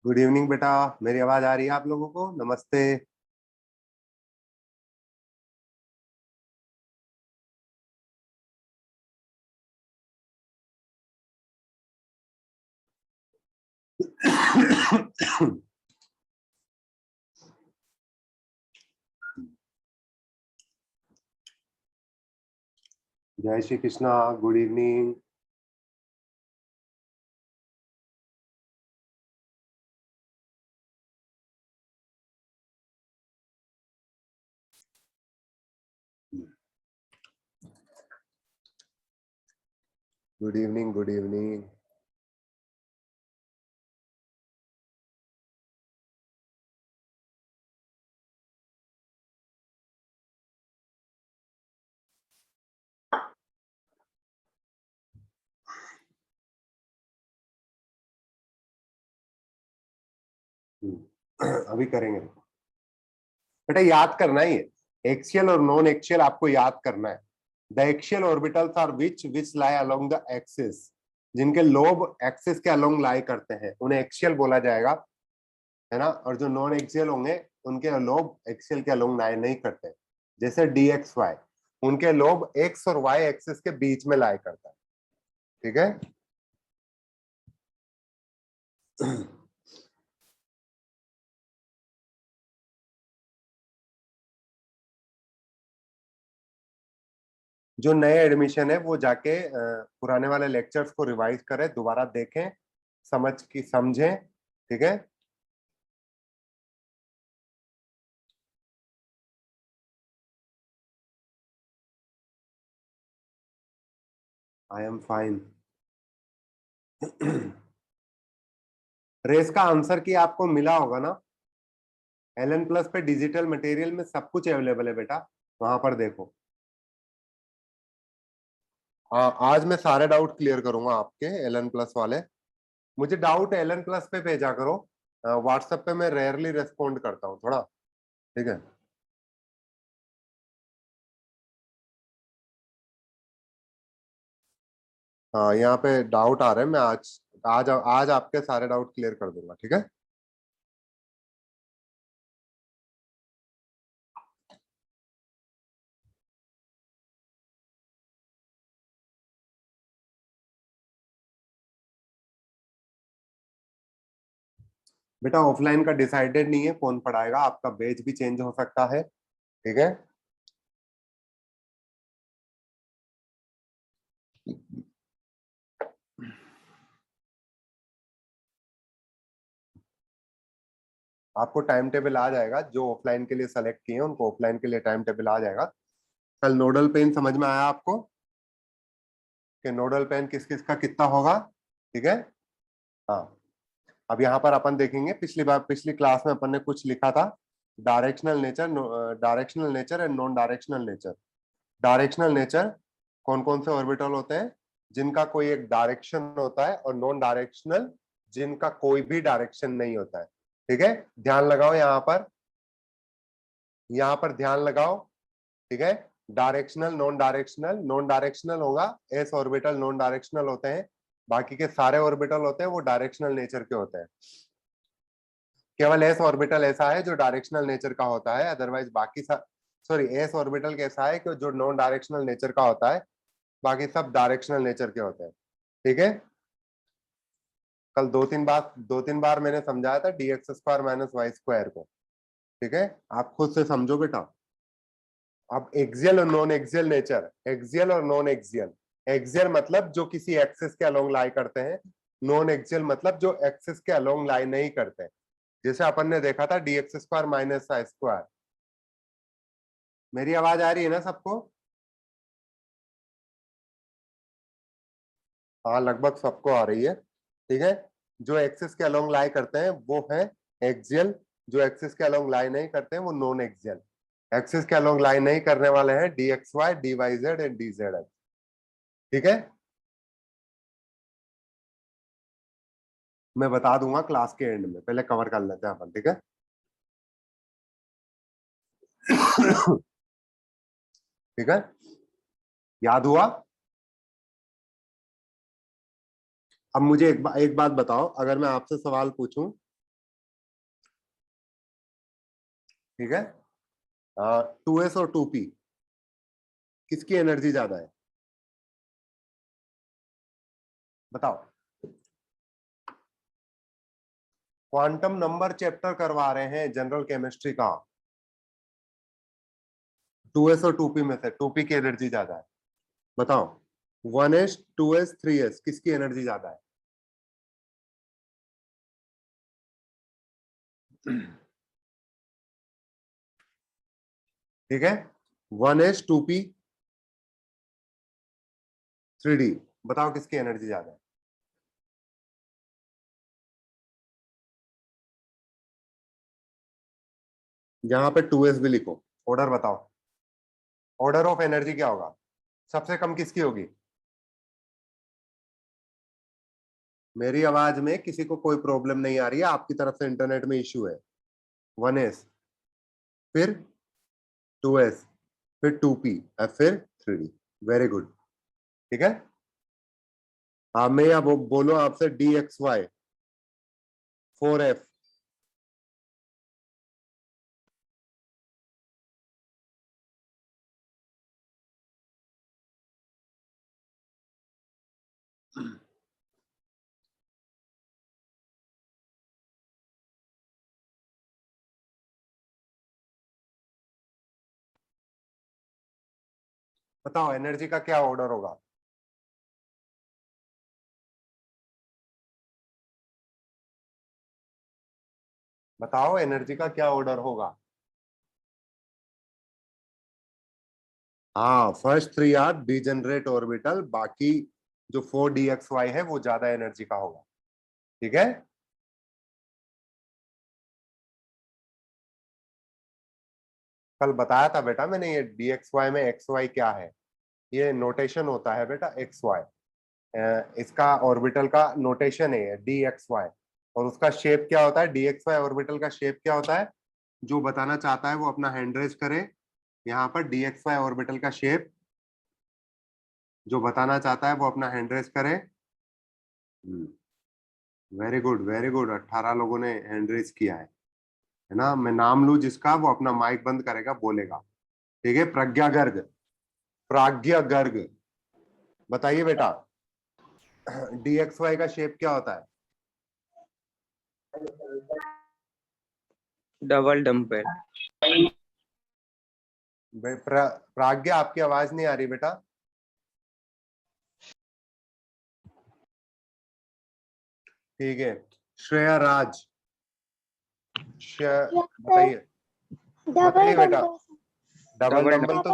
Good evening बेटा। मेरी आवाज आ रही है आप लोगों को? नमस्ते। जय Shri Krishna. Good evening. Good evening, good evening. अभी करेंगे बेटा, याद करना ही है। एक्सियल और नॉन एक्सियल आपको याद करना है। The axial orbitals are which lie along the axis. जिनके लोब एक्सिस के अलोंग लाई करते हैं उन्हें एक्सियल बोला जाएगा, है ना। और जो नॉन एक्सियल होंगे उनके लोब एक्सियल के अलोंग लाई नहीं करते। जैसे डी एक्स वाई, उनके लोब एक्स और वाई एक्सिस के बीच में लाई करता है। ठीक है। जो नए एडमिशन है वो जाके पुराने वाले लेक्चर्स को रिवाइज करें, दोबारा देखें, समझें। ठीक है। I am fine. रेस का आंसर की आपको मिला होगा ना। एल प्लस पे डिजिटल मटेरियल में सब कुछ अवेलेबल है बेटा, वहां पर देखो। हाँ, आज मैं सारे डाउट क्लियर करूंगा आपके एल प्लस वाले। मुझे डाउट एल प्लस पे भेजा करो। व्हाट्सएप पे मैं रेयरली रेस्पॉन्ड करता हूँ थोड़ा। ठीक है। हाँ, यहाँ पे डाउट आ रहे हैं। मैं आज आज आज आपके सारे डाउट क्लियर कर दूंगा। ठीक है। बेटा ऑफलाइन का डिसाइडेड नहीं है कौन पढ़ाएगा, आपका बैच भी चेंज हो सकता है। ठीक है। आपको टाइम टेबल आ जाएगा, जो ऑफलाइन के लिए सेलेक्ट किए हैं उनको ऑफलाइन के लिए टाइम टेबल आ जाएगा। कल नोडल पेन समझ में आया आपको कि नोडल पेन किस किस का कितना होगा? ठीक है। हाँ। अब यहाँ पर अपन देखेंगे, पिछली बार पिछली क्लास में अपन ने कुछ लिखा था। Directional nature and non directional nature. Directional nature कौन कौन से ऑर्बिटल होते हैं जिनका कोई एक डायरेक्शन होता है, और नॉन डायरेक्शनल जिनका कोई भी डायरेक्शन नहीं होता है। ठीक है। ध्यान लगाओ यहाँ पर, यहाँ पर ध्यान लगाओ। ठीक है। डायरेक्शनल, नॉन डायरेक्शनल होगा। एस ऑर्बिटल नॉन डायरेक्शनल होते हैं। बाकी के सारे ऑर्बिटल होते हैं वो डायरेक्शनल नेचर के होते हैं। केवल एस ऑर्बिटल ऐसा है जो डायरेक्शनल नेचर का होता है, अदरवाइज बाकी सब, सॉरी, एस ऑर्बिटल कैसा है कि जो नॉन डायरेक्शनल नेचर का होता है, बाकी सब डायरेक्शनल नेचर के होते हैं। ठीक है। कल दो तीन बार मैंने समझाया था d x square minus y square को। ठीक है। आप खुद से समझो बेटा। अब एक्सियल और नॉन एक्सियल नेचर, एक्सियल और नॉन एक्सियल। एक्सियल मतलब जो किसी एक्सिस के अलोंग लाई करते हैं। नॉन एक्सियल मतलब जो एक्सिस के अलोंग लाई नहीं करते। जैसे अपन ने देखा था डी एक्स स्क्वायर माइनस आई स्क्वायर। मेरी आवाज आ रही है ना सबको? हाँ, लगभग सबको आ रही है। ठीक है। जो एक्सिस के अलोंग लाई करते हैं वो है एक्सियल। जो एक्सिस के अलोंग लाई नहीं करते हैं वो नॉन एक्सियल। एक्सिस के अलोंग लाई नहीं करने वाले हैं d x y, d y z and d z x. ठीक है। मैं बता दूंगा क्लास के एंड में, पहले कवर कर लेते हैं अपन। ठीक है। ठीक है। याद हुआ? अब मुझे एक बात बताओ, अगर मैं आपसे सवाल पूछूं ठीक है। 2s और 2p किसकी एनर्जी ज्यादा है बताओ। क्वांटम नंबर चैप्टर करवा रहे हैं जनरल केमिस्ट्री का। 2s और 2p में से 2p की एनर्जी ज्यादा है बताओ। 1s 2s 3s किसकी एनर्जी ज्यादा है? ठीक है। 1s 2p 3d बताओ किसकी एनर्जी ज्यादा है? यहां पे 2s भी लिखो। ऑर्डर बताओ, ऑर्डर ऑफ एनर्जी क्या होगा? सबसे कम किसकी होगी? मेरी आवाज में किसी को कोई प्रॉब्लम नहीं आ रही है? आपकी तरफ से इंटरनेट में इश्यू है? 1s, फिर 2s, फिर 2p और फिर 3d। Very good. ठीक है। आप मैं अब बोलो आपसे dxy 4f बताओ एनर्जी का क्या ऑर्डर होगा? बताओ एनर्जी का क्या ऑर्डर होगा? हाँ, फर्स्ट 3 आर डीजेनरेट ऑर्बिटल, बाकी जो 4dxy है वो ज्यादा एनर्जी का होगा। ठीक है। कल बताया था बेटा मैंने, ये dxy में xy क्या है, ये नोटेशन होता है बेटा xy। इसका ऑर्बिटल का नोटेशन है dxy, और उसका शेप क्या होता है? dxy ऑर्बिटल का शेप क्या होता है? जो बताना चाहता है वो अपना हैंड रेज करे। यहाँ पर dxy ऑर्बिटल का शेप जो बताना चाहता है वो अपना हैंड रेज करे। वेरी गुड वेरी गुड, 18 लोगों ने हैंड रेज किया है ना? मैं नाम लूं जिसका, वो अपना माइक बंद करेगा, बोलेगा। ठीक है। प्रज्ञा गर्ग, प्राज्ञा गर्ग, बताइए बेटा dxy का शेप क्या होता है? Double dumper. प्राज्ञा आपकी आवाज नहीं आ रही बेटा। ठीक है। श्रेया राज, बताइए। डबल बताइए बेटा। डंबल। डबल डंबल तो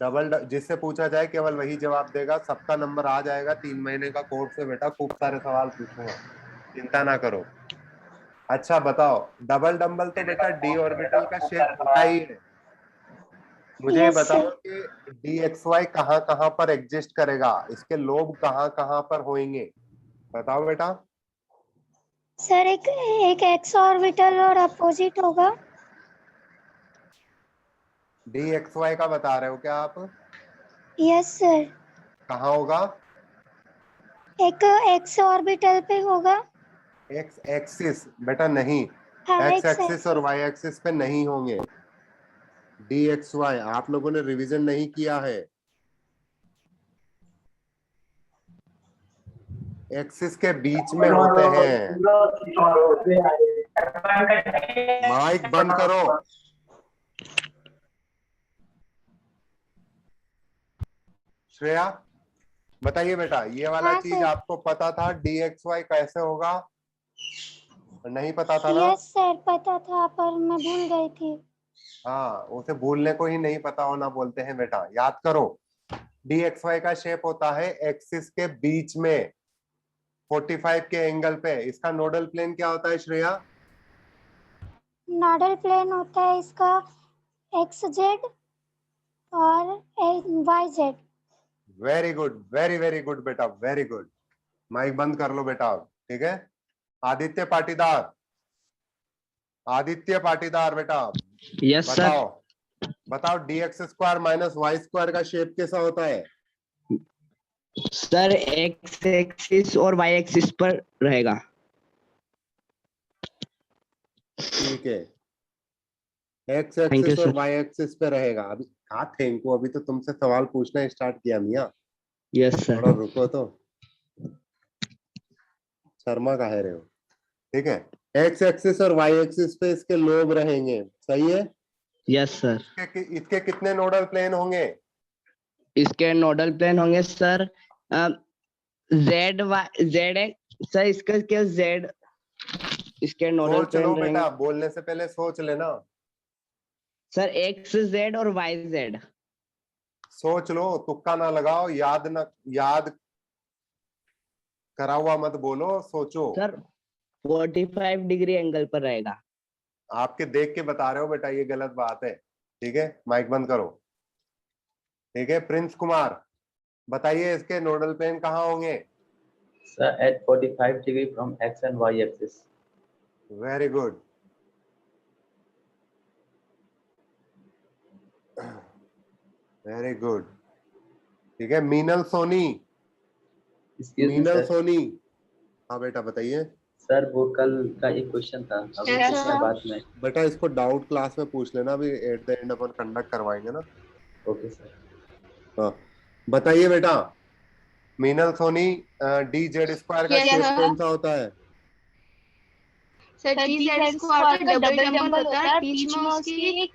डबल डंबल। जिससे पूछा जाए केवल वही जवाब देगा, सबका नंबर आ जाएगा। 3 महीने का कोर्स है बेटा, खूब सारे सवाल पूछूंगा, चिंता ना करो। अच्छा बताओ, डबल डंबल तो बेटा डी ऑर्बिटल का शेप होता ही है। मुझे ये यस बताओ सर। कि डी एक्स वाई कहाँ कहाँ पर एग्जिस्ट करेगा, इसके लोब कहाँ कहाँ पर होंगे, बताओ बेटा। सर एक एक्स ऑर्बिटल और अपोजिट होगा। डी एक्स वाई का बता रहे हो क्या आप? Yes sir. कहाँ होगा? एक एक्स ऑर्बिटल पे होगा। एक्स एक्सिस बेटा नहीं, हाँ एक्स एक्स एक्सिस और एक्सिस। वाई एक्सिस पे नहीं होंगे। डी एक्स वाई आप लोगों ने रिवीजन नहीं किया है। एक्सिस के बीच में होते हैं। माइक बंद करो। श्रेया बताइए बेटा, ये वाला हाँ चीज सर। आपको पता था डी एक्स वाई कैसे होगा? नहीं पता था ना? यस सर पता था पर मैं भूल गई थी। हाँ, उसे भूलने को ही नहीं पता होना बोलते हैं बेटा, याद करो। डी एक्स वाई का शेप होता है एक्सिस के बीच में 45 के एंगल पे। इसका नोडल प्लेन क्या होता है श्रेया? नॉडल प्लेन होता है इसका एक्स जेड और y z. Very good, very very good बेटा, वेरी गुड। माइक बंद कर लो बेटा, ठीक है। आदित्य पाटीदार, आदित्य पाटीदार बेटा यस सर। बताओ, बताओ d x square minus y square का शेप कैसा होता है? सर एक्स एक्सिस और वाई एक्सिस पर रहेगा। ठीक है। एक्स Thank you, एक्सिस और sir. वाई एक्सिस पे रहेगा। अभी कहा थैंक यू, अभी तो तुमसे सवाल पूछना स्टार्ट किया मियाँ, Yes, थोड़ा sir. रुको तो, शर्मा काहे रहे हो। ठीक है, एक्स एक्सिस और वाई एक्सिस पे इसके लोब रहेंगे, सही है। Yes, sir. इसके कितने नोडल प्लेन होंगे? इसके नोडल प्लेन होंगे sir z y z x sir, इसका क्या जेड इसके नोडल सोच लो प्लेन रहेंगे बेटा, बोलने से पहले सोच लेना। सर, एक्स जेड और वाई जेड। सोच लो, तुक्का ना लगाओ, याद करा हुआ मत बोलो, सोचो। सर 45 डिग्री एंगल पर रहेगा। आपके देख के बता रहे हो बेटा, ये गलत बात है। ठीक है, माइक बंद करो। ठीक है, प्रिंस कुमार बताइए इसके नोडल प्लेन कहाँ होंगे? Sir, at 45 degree from x and y axis. Very good, very good. ठीक है, Meenal Soni, Excuse me, Meenal sir. Soni, हाँ बेटा बताइए। सर वो कल का एक क्वेश्चन था, अभी Yes, पूछना sir. बाद में। बेटा इसको डाउट क्लास में पूछ लेना, अभी एट द एंड अपन कंडक्ट करवाएंगे ना। Okay sir. हाँ बताइए बेटा, Meenal Soni, d z square का Yes, शेप sir. कौन सा होता है? सर डी जेड स्क्वायर का डबल जंबल होता है, बीच में उसकी एक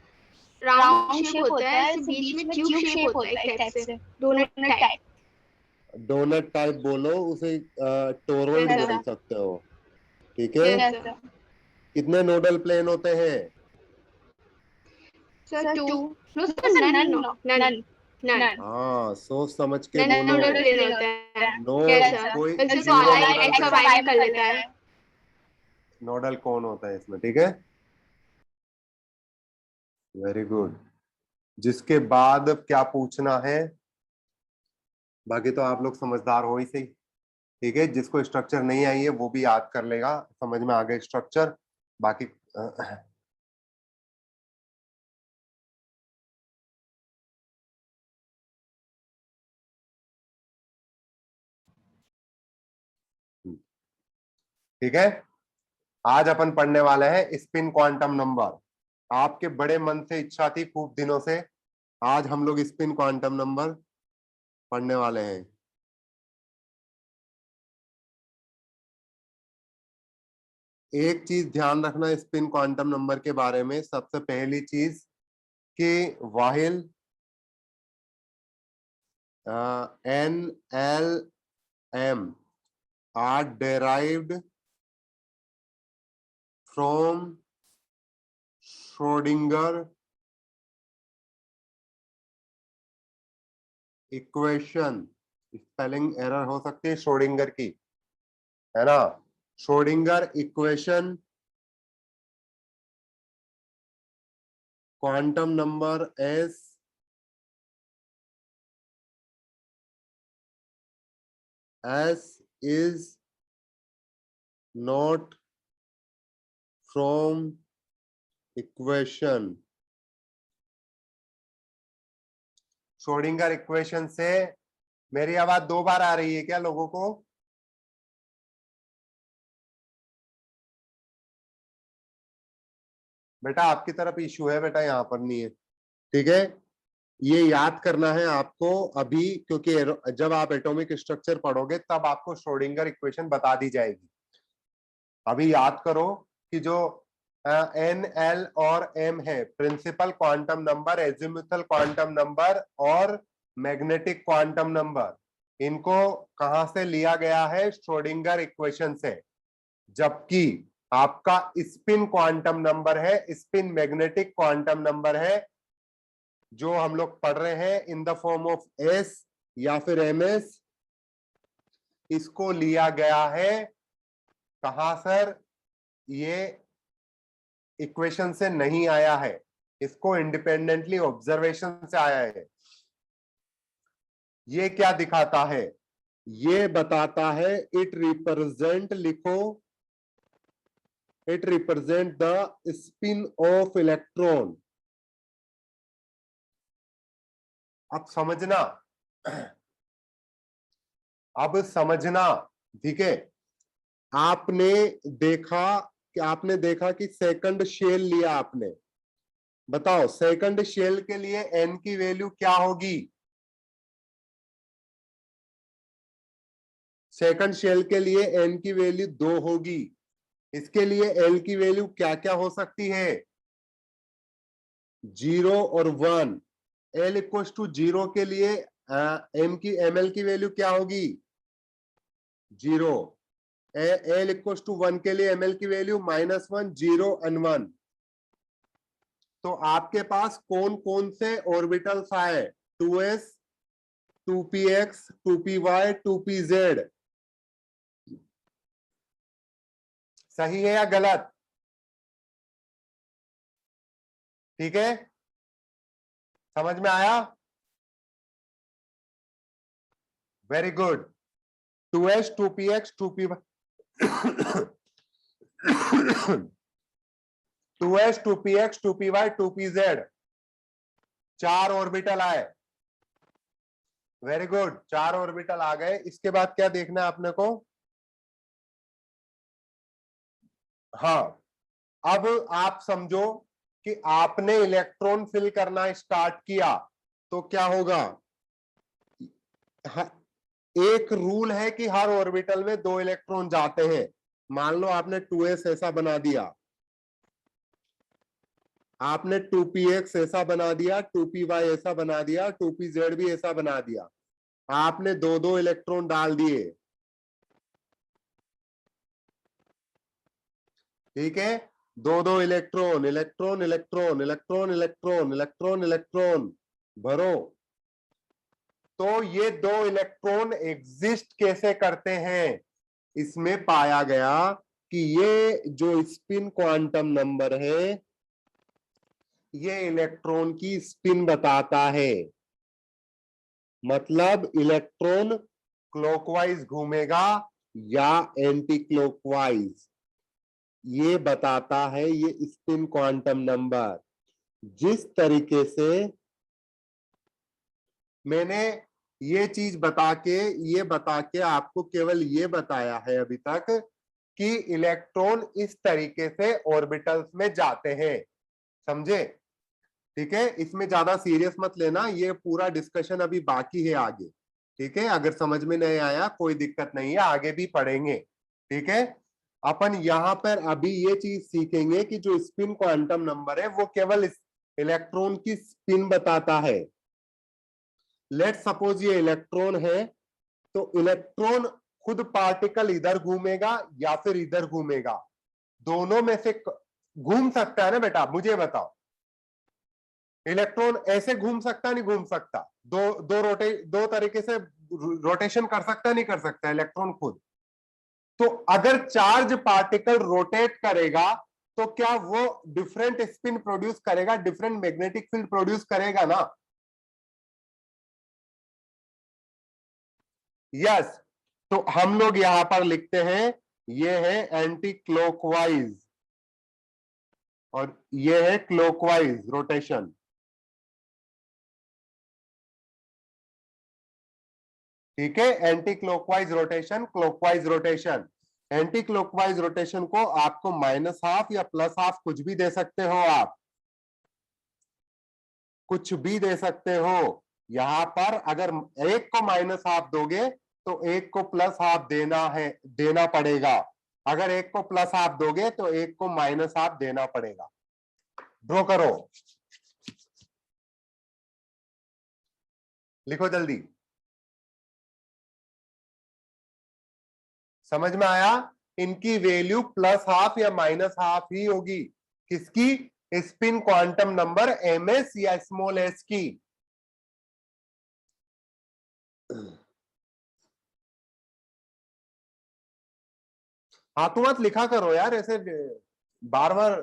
राउंड शेप होता है, ऐसे बीच में ट्यूब शेप होता है एक टाइप से, डोनट टाइप। डोनट टाइप बोलो उसे, टोरॉइड Yes, बोल sir. सकते हो। ठीक है, यस सर। कितने नोडल प्लेन होते हैं? Sir two. No sir, none none none हाँ सोच समझ के नन बोलो। नोडल प्लेन होता है। No, yes sir. कोई ऐसे zero तो अलग nodal एक्स और plane। वाई में कर लेता है। नोडल कौन होता है इसमें? ठीक है, वेरी गुड। जिसके बाद क्या पूछना है, बाकी तो आप लोग समझदार हो ही सही। ठीक है, जिसको स्ट्रक्चर नहीं आई है वो भी याद कर लेगा, समझ में आ गए स्ट्रक्चर। बाकी ठीक है, आज अपन पढ़ने वाले हैं स्पिन क्वांटम नंबर। आपके बड़े मन से इच्छा थी खूब दिनों से, आज हम लोग स्पिन क्वांटम नंबर पढ़ने वाले हैं। एक चीज ध्यान रखना स्पिन क्वांटम नंबर के बारे में, सबसे पहली चीज कि वाहिल n l m r derived from Schrodinger equation. Spelling error हो सकती है श्रोडिंगर की, है ना। Schrodinger equation quantum number S is not from equation. Schrodinger equation से, मेरी आवाज दो बार आ रही है क्या लोगों को? बेटा आपकी तरफ इश्यू है बेटा, यहाँ पर नहीं है। ठीक है, ये याद करना है आपको अभी, क्योंकि जब आप एटॉमिक स्ट्रक्चर पढ़ोगे तब आपको श्रोडिंगर इक्वेशन बता दी जाएगी। अभी याद करो कि जो एन एल और एम है, principal quantum number, azimuthal quantum number और मैग्नेटिक क्वांटम नंबर, इनको कहां से लिया गया है? श्रोडिंगर इक्वेशन से। जबकि आपका स्पिन क्वांटम नंबर है, स्पिन मैग्नेटिक क्वांटम नंबर है, जो हम लोग पढ़ रहे हैं in the form of S या फिर एमएस, इसको लिया गया है कहां सर? ये इक्वेशन से नहीं आया है, इसको इंडिपेंडेंटली ऑब्जर्वेशन से आया है। ये क्या दिखाता है? ये बताता है इट रिप्रेजेंट, लिखो, it represent the spin off electron. अब समझना, अब समझना, ठीक है। आपने देखा कि सेकंड शेल लिया आपने, बताओ सेकंड शेल के लिए n की वैल्यू क्या होगी? सेकंड शेल के लिए n की वैल्यू 2 होगी। इसके लिए l की वैल्यू क्या क्या हो सकती है? 0 और 1। l इक्वल टू 0 के लिए ml की वैल्यू क्या होगी? 0। l इक्वल टू 1 के लिए ml की वैल्यू -1, 0 एंड 1। तो आपके पास कौन कौन से ऑर्बिटल्स आए? 2s, 2px, 2py, 2pz। सही है या गलत? ठीक है, समझ में आया? Very good. 2s, 2px, 2py 2s, 2px, 2py, 2pz 4 orbital आए। वेरी गुड, 4 ऑर्बिटल आ गए। इसके बाद क्या देखना है आपने को? हाँ, अब आप समझो कि आपने इलेक्ट्रॉन फिल करना स्टार्ट किया तो क्या होगा? एक रूल है कि हर ऑर्बिटल में 2 इलेक्ट्रॉन जाते हैं। मान लो आपने 2s ऐसा बना दिया, आपने 2px ऐसा बना दिया, 2py ऐसा बना दिया, 2pz भी ऐसा बना दिया। आपने 2-2 इलेक्ट्रॉन डाल दिए। ठीक है, 2-2 electron, electron electron electron electron electron electron भरो। तो ये 2 इलेक्ट्रॉन एग्जिस्ट कैसे करते हैं? इसमें पाया गया कि ये जो स्पिन क्वांटम नंबर है ये इलेक्ट्रॉन की स्पिन बताता है। मतलब इलेक्ट्रॉन क्लॉकवाइज घूमेगा या एंटी क्लॉकवाइज, ये बताता है ये स्पिन क्वांटम नंबर। जिस तरीके से मैंने ये चीज बता के आपको केवल ये बताया है अभी तक कि इलेक्ट्रॉन इस तरीके से ऑर्बिटल्स में जाते हैं। समझे? ठीक है, इसमें ज्यादा सीरियस मत लेना, ये पूरा डिस्कशन अभी बाकी है आगे। ठीक है, अगर समझ में नहीं आया कोई दिक्कत नहीं है, आगे भी पढ़ेंगे। ठीक है, अपन यहां पर अभी ये चीज सीखेंगे कि जो स्पिन क्वांटम नंबर है वो केवल इलेक्ट्रॉन की स्पिन बताता है। लेट सपोज ये इलेक्ट्रॉन है, तो इलेक्ट्रॉन खुद पार्टिकल इधर घूमेगा या फिर इधर घूमेगा, दोनों में से घूम सकता है ना बेटा? मुझे बताओ, इलेक्ट्रॉन ऐसे घूम सकता नहीं घूम सकता? दो तरीके से रोटेशन कर सकता नहीं कर सकता इलेक्ट्रॉन खुद? तो अगर चार्ज पार्टिकल रोटेट करेगा तो क्या वो डिफरेंट स्पिन प्रोड्यूस करेगा, डिफरेंट मैग्नेटिक फील्ड प्रोड्यूस करेगा ना? यस। तो हम लोग यहां पर लिखते हैं ये है एंटी क्लॉकवाइज और ये है क्लॉकवाइज रोटेशन। ठीक है, anti clockwise rotation, clockwise rotation. Anti clockwise rotation को आपको -½ या +½ कुछ भी दे सकते हो, आप कुछ भी दे सकते हो। यहां पर अगर एक को -½ दोगे तो एक को +½ देना पड़ेगा। अगर एक को +½ दोगे तो एक को -½ देना पड़ेगा। ड्रॉ करो, लिखो जल्दी। समझ में आया? इनकी वैल्यू +½ या -½ ही होगी। किसकी? स्पिन क्वांटम नंबर ms या स्मॉल s की। हाँ, तो मत लिखा करो यार ऐसे बार बार।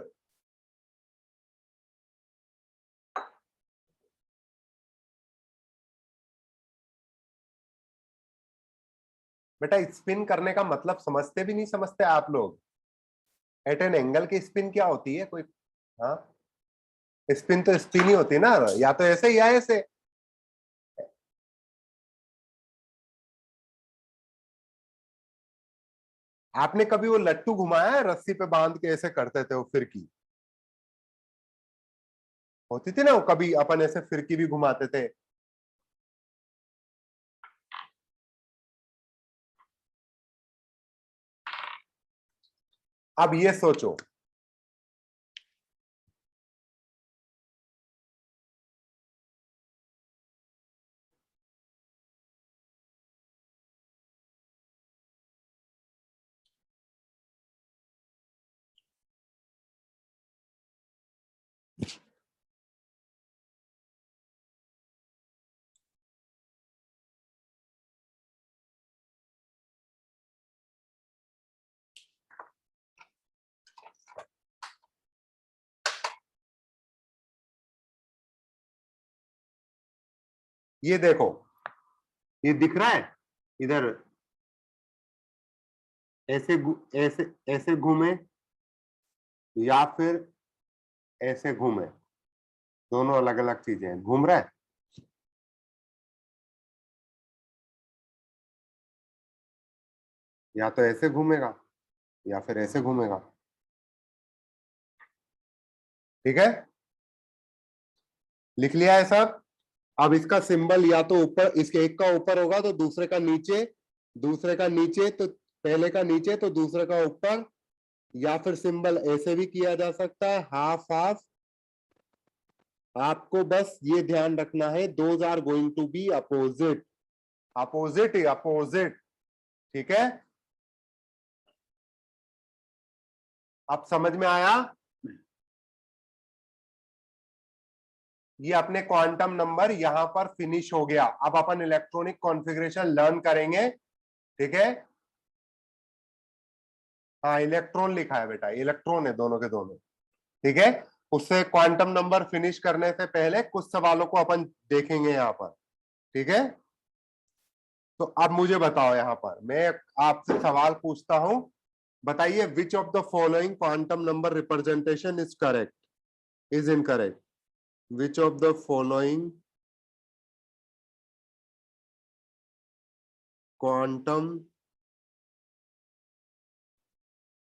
बेटा स्पिन करने का मतलब समझते भी नहीं समझते आप लोग। एट एन एंगल की स्पिन क्या होती है कोई? हाँ, स्पिन तो स्पिन ही होती है ना, या तो ऐसे या ऐसे। आपने कभी वो लट्टू घुमाया है रस्सी पे बांध के ऐसे करते थे वो फिर की? होती थी ना, वो कभी अपन ऐसे फिरकी भी घुमाते थे। अब ये सोचो, ये देखो, ये दिख रहा है इधर, ऐसे ऐसे ऐसे घूमे या फिर ऐसे घूमे, दोनों अलग अलग चीजें हैं। घूम रहा है, या तो ऐसे घूमेगा या फिर ऐसे घूमेगा। ठीक है, लिख लिया है सब। अब इसका सिंबल या तो ऊपर, इसके एक का ऊपर होगा तो दूसरे का नीचे, दूसरे का नीचे तो पहले का नीचे तो दूसरे का ऊपर, या फिर सिंबल ऐसे भी किया जा सकता है, हाफ हाफ। आपको बस ये ध्यान रखना है, those are going to be opposite, opposite ही अपोजिट। ठीक है, अब समझ में आया? ये अपने क्वांटम नंबर यहां पर फिनिश हो गया। अब अपन इलेक्ट्रॉनिक कॉन्फ़िगरेशन लर्न करेंगे। ठीक है, हाँ इलेक्ट्रॉन लिखा है बेटा, इलेक्ट्रॉन है दोनों के दोनों। ठीक है, उससे क्वांटम नंबर फिनिश करने से पहले कुछ सवालों को अपन देखेंगे यहां पर। ठीक है, तो अब मुझे बताओ, यहां पर मैं आपसे सवाल पूछता हूं, बताइए which of the following quantum number representation is correct, is incorrect? Which of the following quantum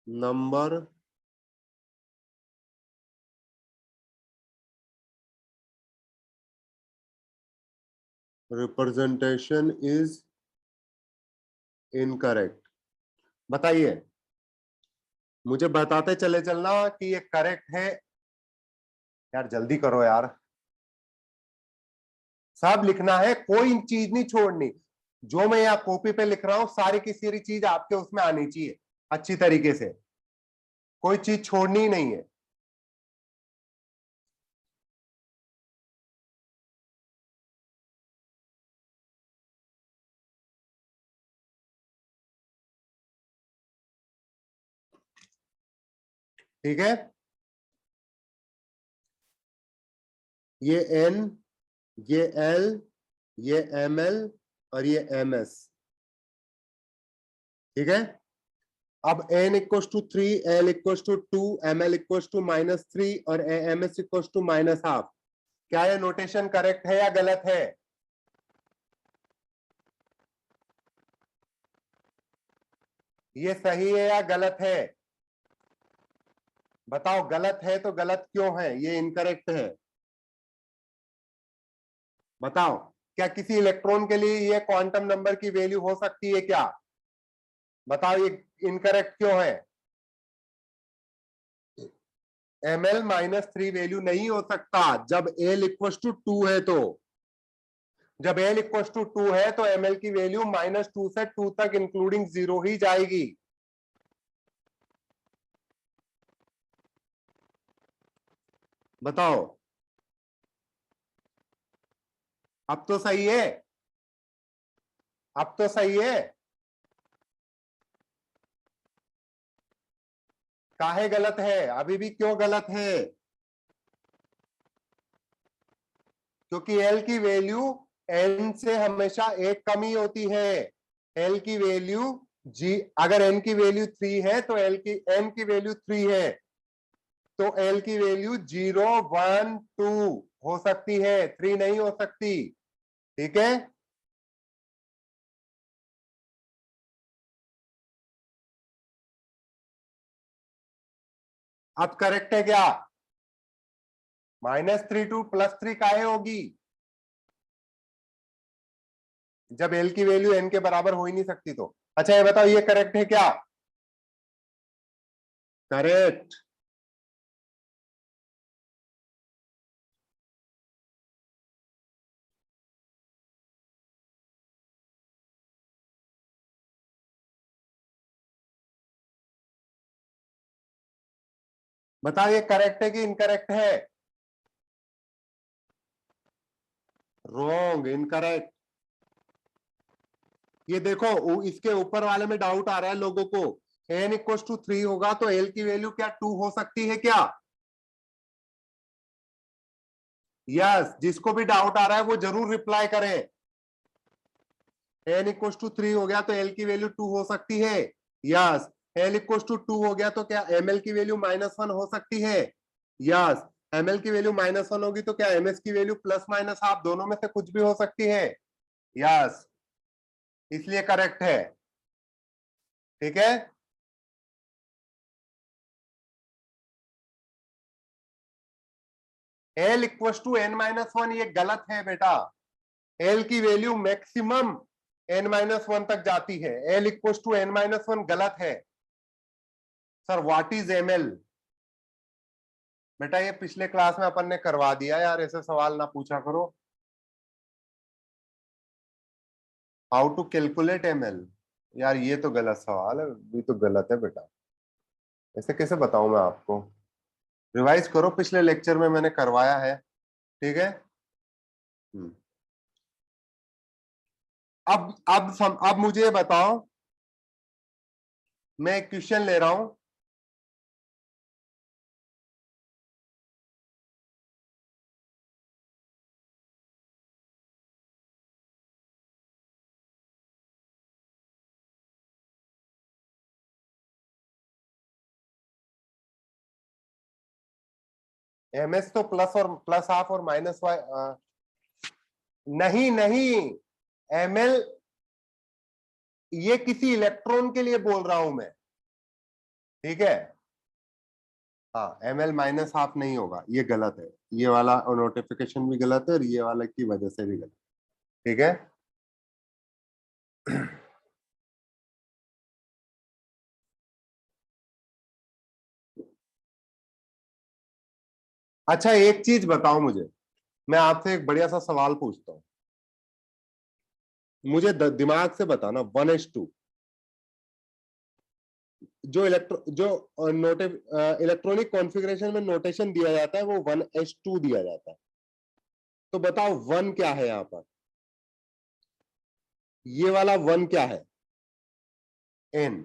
number representation is incorrect? बताइए, मुझे बताते चले चलना कि ये करेक्ट है। यार जल्दी करो यार, सब लिखना है, कोई चीज नहीं छोड़नी। जो मैं यहाँ कॉपी पे लिख रहा हूं सारी की सारी चीज आपके उसमें आनी चाहिए अच्छी तरीके से, कोई चीज छोड़नी ही नहीं है। ठीक है, ये एन, ये एल, ये एम एल और ये एम एस। ठीक है, अब n equal to 3, l equal to 2, m l equal to -3 और एम एस इक्वल टू -12। क्या ये नोटेशन करेक्ट है या गलत है? ये सही है या गलत है? बताओ, गलत है तो गलत क्यों है, ये इनकरेक्ट है? बताओ, क्या किसी इलेक्ट्रॉन के लिए ये क्वांटम नंबर की वैल्यू हो सकती है क्या? बताओ, ये इनकरेक्ट क्यों है? ml -3 वैल्यू नहीं हो सकता जब l इक्वल टू 2 है। तो जब l इक्वल टू 2 है तो ml की वैल्यू -2 से 2 तक इंक्लूडिंग 0 ही जाएगी। बताओ, अब तो सही है, अब तो सही है। काहे गलत है, अभी भी क्यों गलत है? क्योंकि l की वैल्यू n से हमेशा एक कम ही होती है। l की वैल्यू जी, अगर n की वैल्यू 3 है तो n की वैल्यू 3 है, तो l की वैल्यू 0, 1, 2 हो सकती है, 3 नहीं हो सकती। ठीक है, अब करेक्ट है क्या? -3 टू +3 काहे होगी? जब एल की वैल्यू एन के बराबर हो ही नहीं सकती तो। अच्छा ये बताओ, ये करेक्ट है क्या? करेक्ट। बताओ ये करेक्ट है कि इनकरेक्ट है? Wrong, incorrect. ये देखो इसके ऊपर वाले में डाउट आ रहा है लोगों को। n इक्वल टू 3 होगा तो l की वैल्यू क्या 2 हो सकती है क्या? यस, जिसको भी डाउट आ रहा है वो जरूर रिप्लाई करें। n इक्वल टू 3 हो गया तो l की वैल्यू 2 हो सकती है। यस। l इक्वल टू 2 हो गया तो क्या ml की वैल्यू -1 हो सकती है? यस। ml की वैल्यू -1 होगी तो क्या ms की वैल्यू प्लस माइनस हाफ दोनों में से कुछ भी हो सकती है? यस, इसलिए करेक्ट है। ठीक है। l इक्वल टू n-1 ये गलत है बेटा। l की वैल्यू मैक्सिमम n-1 तक जाती है। l इक्वल टू n-1 गलत है। Sir what is ml? बेटा ये पिछले क्लास में अपन ने करवा दिया यार, ऐसे सवाल ना पूछा करो। How to calculate ml? यार ये तो गलत सवाल है, ये तो गलत है बेटा, ऐसे कैसे बताऊं मैं आपको? रिवाइज करो, पिछले लेक्चर में मैंने करवाया है। ठीक है। अब मुझे बताओ, मैं एक क्वेश्चन ले रहा हूं। ms तो प्लस और प्लस हाफ और माइनस वाई, नहीं नहीं, ml ये किसी इलेक्ट्रॉन के लिए बोल रहा हूं मैं। ठीक है। हाँ, ml माइनस हाफ नहीं होगा, ये गलत है। ये वाला नोटिफिकेशन भी गलत है और ये वाला की वजह से भी गलत। ठीक है। अच्छा एक चीज बताओ मुझे, मैं आपसे एक बढ़िया सा सवाल पूछता हूं, मुझे दिमाग से बताना। 1:2 जो इलेक्ट्रॉनिक कॉन्फ़िगरेशन में नोटेशन दिया जाता है वो 1:2 दिया जाता है। तो बताओ 1 क्या है यहां पर? ये वाला 1 क्या है? n।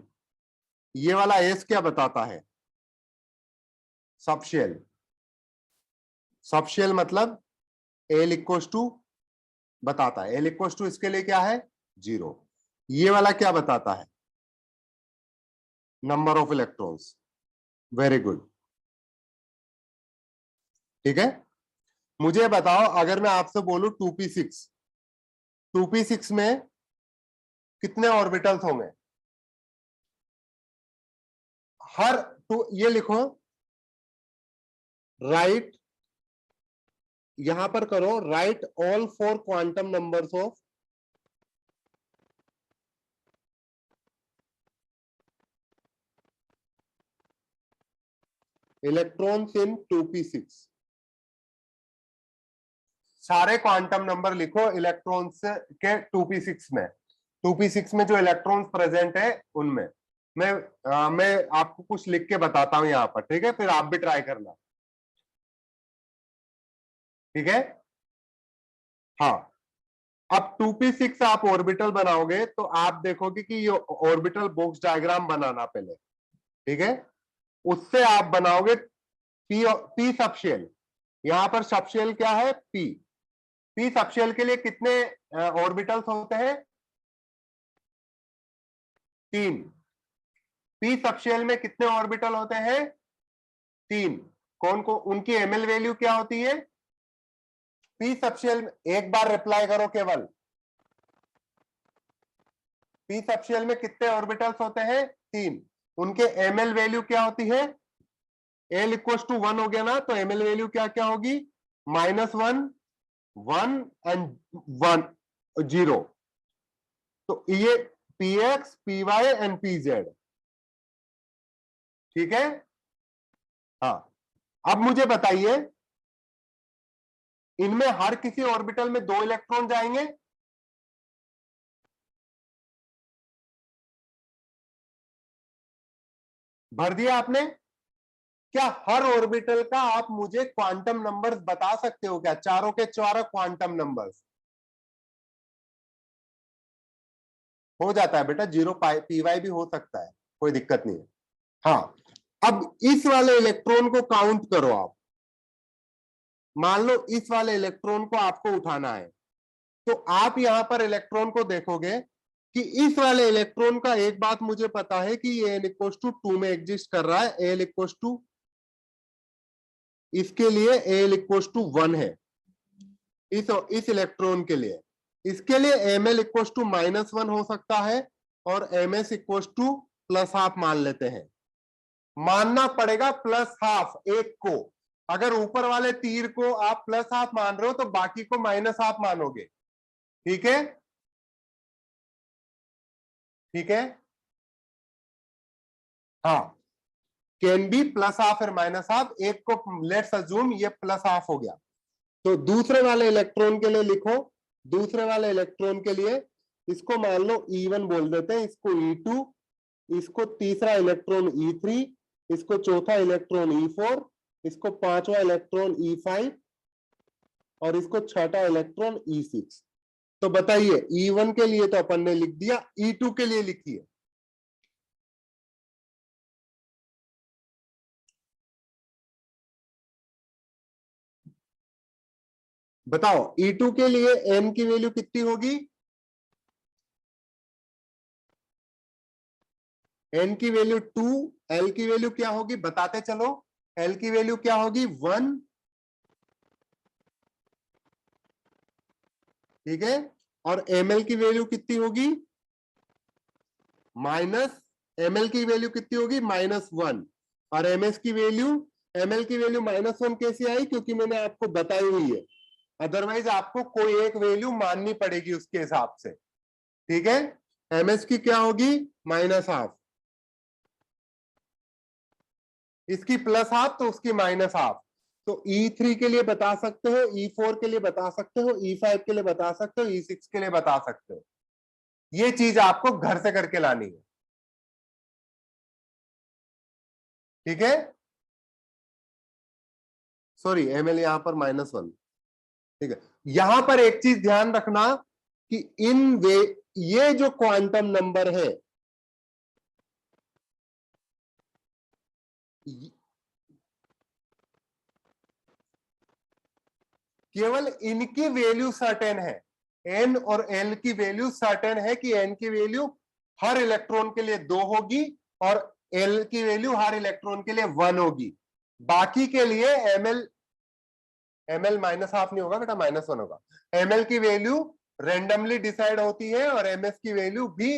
ये वाला s क्या बताता है? सबशेल। सबशेल मतलब l इक्वल टू बताता है, l इक्वल टू इसके लिए क्या है? 0। ये वाला क्या बताता है? Number of electrons. Very good. ठीक है। मुझे बताओ, अगर मैं आपसे बोलूं 2p6, 2p6 में कितने ऑर्बिटल्स होंगे? हर ये लिखो, राइट, यहां पर करो, right all 4 quantum numbers of electrons in 2p6। सारे क्वांटम नंबर लिखो इलेक्ट्रॉन्स के 2p6 में। 2p6 में जो इलेक्ट्रॉन्स प्रेजेंट है उनमें मैं आपको कुछ लिख के बताता हूं यहां पर। ठीक है, फिर आप भी ट्राई करना। ठीक है। हाँ, अब 2p6 आप ऑर्बिटल बनाओगे तो आप देखोगे कि ये ऑर्बिटल बॉक्स डायग्राम बनाना पहले। ठीक है। उससे आप बनाओगे पी सबशेल। यहां पर सबशेल क्या है? पी सबशेल के लिए कितने ऑर्बिटल्स होते हैं? 3। पी सबशेल में कितने ऑर्बिटल होते हैं? 3। कौन को उनकी एमएल वैल्यू क्या होती है? पी सबशेल में एक बार रिप्लाई करो केवल। पी सबशेल में कितने ऑर्बिटल्स होते हैं? 3। उनके एमएल वैल्यू क्या होती है? एल इक्वल टू 1 हो गया ना, तो एमएल वैल्यू क्या क्या होगी, -1 1 एंड 1 0। तो ये p x p y and p z, ठीक है। हाँ, अब मुझे बताइए इनमें हर किसी ऑर्बिटल में 2 इलेक्ट्रॉन जाएंगे? भर दिया आपने? क्या हर ऑर्बिटल का आप मुझे क्वांटम नंबर्स बता सकते हो क्या, चारों के चारों क्वांटम नंबर्स? हो जाता है बेटा, 0 पी वाई भी हो सकता है, कोई दिक्कत नहीं है। हाँ, अब इस वाले इलेक्ट्रॉन को काउंट करो आप। मान लो इस वाले इलेक्ट्रॉन को आपको उठाना है, तो आप यहां पर इलेक्ट्रॉन को देखोगे कि इस वाले इलेक्ट्रॉन का एक बात मुझे पता है कि ये n इक्वल टू 2 में एग्जिस्ट कर रहा है, एल इक्वल टू, इसके लिए एल इक्वल टू 1 है, इस इलेक्ट्रॉन के लिए। इसके लिए एम एल इक्वल टू -1 हो सकता है और एम एस इक्वल टू +½ मान लेते हैं। मानना पड़ेगा +½ एक को। अगर ऊपर वाले तीर को आप +½ मान रहे हो तो बाकी को -½ मानोगे, ठीक है, ठीक है। हाँ, कैन बी +½ फिर -½ एक को लेट्स अज्यूम ये +½ हो गया। तो दूसरे वाले इलेक्ट्रॉन के लिए लिखो, दूसरे वाले इलेक्ट्रॉन के लिए इसको मान लो E1 बोल देते हैं, इसको E2, इसको तीसरा इलेक्ट्रॉन E3, इसको चौथा इलेक्ट्रॉन E4, इसको पांचवा इलेक्ट्रॉन E5 और इसको छठा इलेक्ट्रॉन E6। तो बताइए E1 के लिए तो अपन ने लिख दिया, E2 के लिए लिखिए। बताओ E2 के लिए n की वैल्यू कितनी होगी? n की वैल्यू 2, l की वैल्यू क्या होगी बताते चलो, l की वैल्यू क्या होगी 1, ठीक है। और ml की वैल्यू कितनी होगी ml की वैल्यू कितनी होगी -1। और ms की वैल्यू, ml की वैल्यू -1 कैसे आई, क्योंकि मैंने आपको बताई हुई है, अदरवाइज आपको कोई एक वैल्यू माननी पड़ेगी उसके हिसाब से, ठीक है। ms की क्या होगी -½ इसकी +½ तो उसकी -½ तो E3 के लिए बता सकते हो, E4 के लिए बता सकते हो, E5 के लिए बता सकते हो, E6 के लिए बता सकते हो। ये चीज आपको घर से करके लानी है, ठीक है। सॉरी ml यहां पर -1, ठीक है। यहां पर एक चीज ध्यान रखना कि ये जो क्वांटम नंबर है, केवल इनकी वैल्यू सर्टेन है, n और l की वैल्यू सर्टेन है कि n की वैल्यू हर इलेक्ट्रॉन के लिए 2 होगी और l की वैल्यू हर इलेक्ट्रॉन के लिए 1 होगी। बाकी के लिए ml -½ नहीं होगा बेटा, -1 होगा। ml की वैल्यू रेंडमली डिसाइड होती है और ms की वैल्यू भी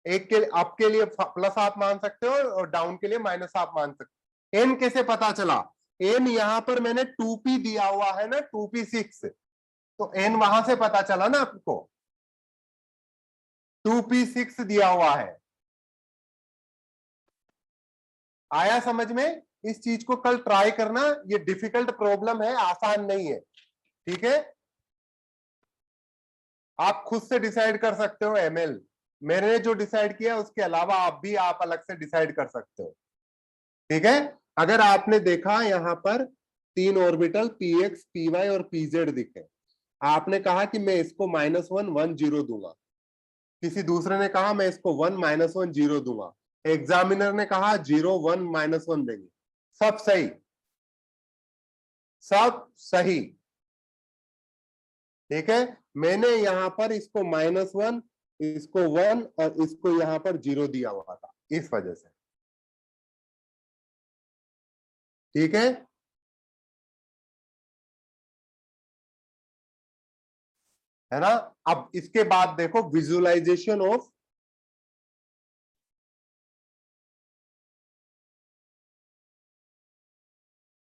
एक के अप के लिए +½ मान सकते हो और डाउन के लिए -½ मान सकते हो। n कैसे पता चला, n यहां पर मैंने 2p दिया हुआ है ना, 2p6, तो n वहां से पता चला ना आपको, 2p6 दिया हुआ है। आया समझ में? इस चीज को कल ट्राई करना, ये डिफिकल्ट प्रॉब्लम है, आसान नहीं है, ठीक है। आप खुद से डिसाइड कर सकते हो ml, मैंने जो डिसाइड किया उसके अलावा आप अलग से डिसाइड कर सकते हो, ठीक है। अगर आपने देखा यहां पर 3 ऑर्बिटल px py और pz दिखे, आपने कहा कि मैं इसको -1 1 0 दूंगा, किसी दूसरे ने कहा मैं इसको 1 -1 0 दूंगा, एग्जामिनर ने कहा 0 1 -1 देंगे, सब सही, सब सही, ठीक है। मैंने यहां पर इसको -1, इसको 1 और इसको यहां पर 0 दिया हुआ था, इस वजह से, ठीक है। है ना। अब इसके बाद देखो visualization of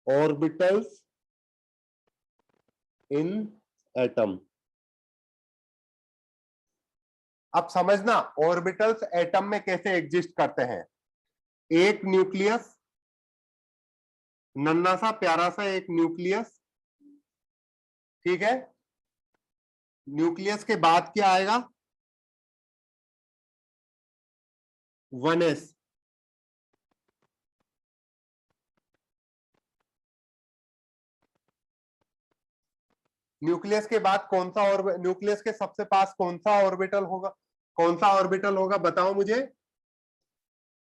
orbitals in atom. अब समझना ऑर्बिटल्स एटम में कैसे एग्जिस्ट करते हैं। एक न्यूक्लियस, नन्ना सा प्यारा सा एक न्यूक्लियस, ठीक है। न्यूक्लियस के बाद क्या आएगा? 1s। न्यूक्लियस के बाद कौन सा, और न्यूक्लियस के सबसे पास कौन सा ऑर्बिटल होगा? कौन सा ऑर्बिटल होगा बताओ मुझे?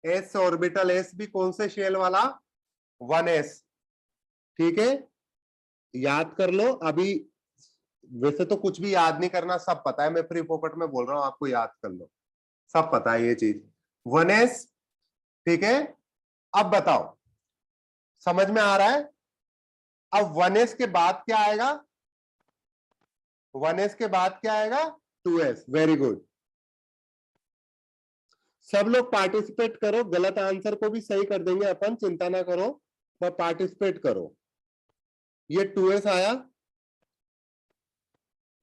S orbital. एस भी कौन से शेल वाला? 1s, ठीक है। याद कर लो अभी। वैसे तो कुछ भी याद नहीं करना, सब पता है, मैं फ्री फोकट में बोल रहा हूं, आपको याद कर लो, सब पता है ये चीज। 1s, ठीक है। अब बताओ समझ में आ रहा है? अब 1s के बाद क्या आएगा? 1s के बाद क्या आएगा? 2s। Very good. सब लोग पार्टिसिपेट करो, गलत आंसर को भी सही कर देंगे अपन, चिंता ना करो, पर पार्टिसिपेट करो। ये 2s आया,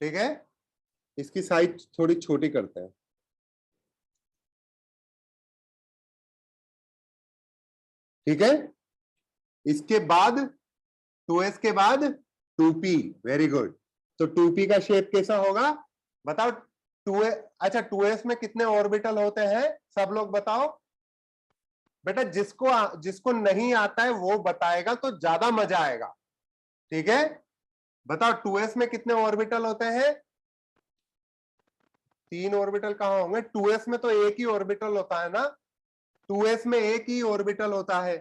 ठीक है। इसकी साइज थोड़ी छोटी करते हैं, ठीक है। इसके बाद 2s के बाद 2p। Very good. तो 2p का शेप कैसा होगा बताओ? 2s, अच्छा 2s में कितने ऑर्बिटल होते हैं सब लोग बताओ। बेटा जिसको नहीं आता है वो बताएगा तो ज्यादा मजा आएगा, ठीक है। बताओ 2s में कितने ऑर्बिटल होते हैं? 3 ऑर्बिटल कहां होंगे? 2s में तो एक ही ऑर्बिटल होता है ना। 2s में एक ही ऑर्बिटल होता है,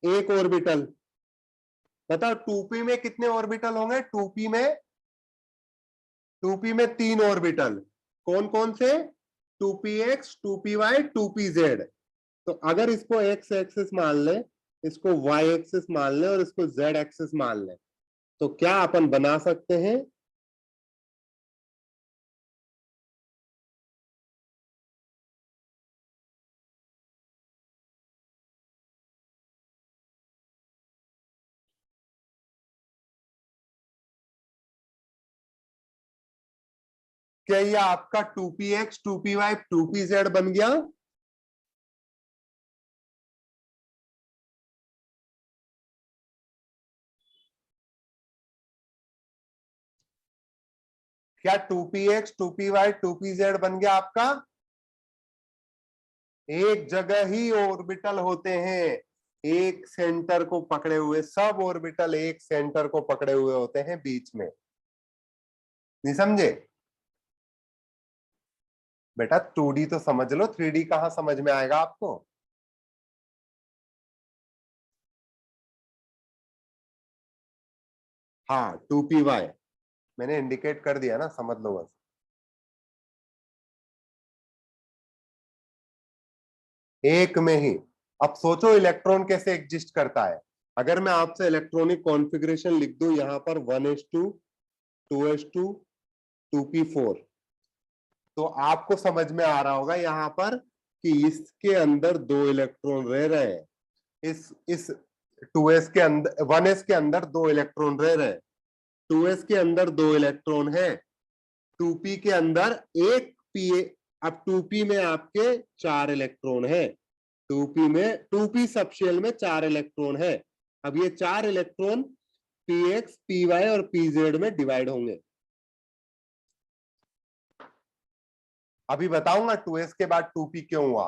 एक ऑर्बिटल। बताओ 2p में कितने ऑर्बिटल होंगे? 2p में 3 ऑर्बिटल। कौन कौन से? 2px, 2py, 2pz। तो अगर इसको x एक्सिस मान ले, इसको y एक्सिस मान ले और इसको z एक्सिस मान ले, तो क्या अपन बना सकते हैं? क्या ये आपका 2px, 2py, 2pz बन गया? क्या 2px, 2py, 2pz बन गया आपका? एक जगह ही ऑर्बिटल होते हैं, एक सेंटर को पकड़े हुए, सब ऑर्बिटल एक सेंटर को पकड़े हुए होते हैं बीच में। नहीं समझे? बेटा 2D तो समझ लो, 3D कहां समझ में आएगा आपको? हाँ 2py मैंने इंडिकेट कर दिया ना, समझ लो बस। एक में ही। अब सोचो इलेक्ट्रॉन कैसे एग्जिस्ट करता है। अगर मैं आपसे इलेक्ट्रॉनिक कॉन्फ़िगरेशन लिख दूं यहां पर 1s2, 2s2, 2p4, तो आपको समझ में आ रहा होगा यहां पर कि इसके अंदर 2 इलेक्ट्रॉन रह रहे हैं। इस 2s के अंदर, 1s के अंदर 2 इलेक्ट्रॉन रह रहे हैं, 2s के अंदर 2 इलेक्ट्रॉन है, 2p के अंदर एक p। अब 2p में आपके 4 इलेक्ट्रॉन है, 2p में 2p सबशेल में 4 इलेक्ट्रॉन है। अब ये 4 इलेक्ट्रॉन px, py और pz में डिवाइड होंगे। अभी बताऊंगा 2s के बाद 2p क्यों हुआ।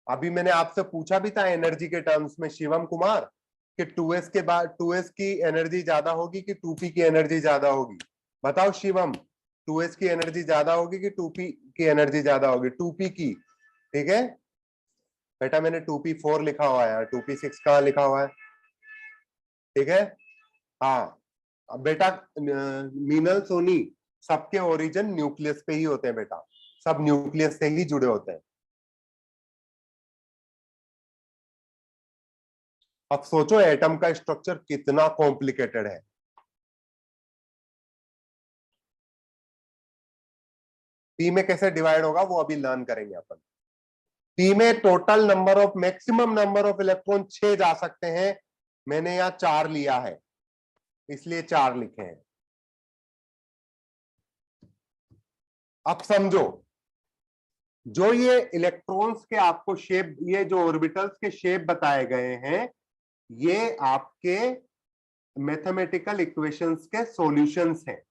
अभी मैंने आपसे पूछा भी था एनर्जी के टर्म्स में शिवम कुमार, कि 2s के बाद 2s की एनर्जी ज्यादा होगी कि 2p की एनर्जी ज्यादा होगी? बताओ शिवम, 2s की एनर्जी ज्यादा होगी कि 2p की एनर्जी ज्यादा होगी? 2p की, ठीक है। बेटा मैंने 2p4 लिखा हुआ है, 2p6 कहाँ लिखा हुआ है? ठीक है। हाँ अब बेटा मीनल सोनी, सबके ओरिजिन न्यूक्लियस पे ही होते हैं बेटा, सब न्यूक्लियस से ही जुड़े होते हैं। अब सोचो एटम का स्ट्रक्चर कितना कॉम्प्लिकेटेड है। पी में कैसे डिवाइड होगा वो अभी लर्न करेंगे अपन। पी में total number of, maximum number of electron 6 जा सकते हैं, मैंने यहाँ 4 लिया है इसलिए 4 लिखे हैं। अब समझो, जो ये इलेक्ट्रॉन्स के आपको शेप, ये जो ऑर्बिटल्स के शेप बताए गए हैं, ये आपके मैथमेटिकल इक्वेशंस के सॉल्यूशंस हैं।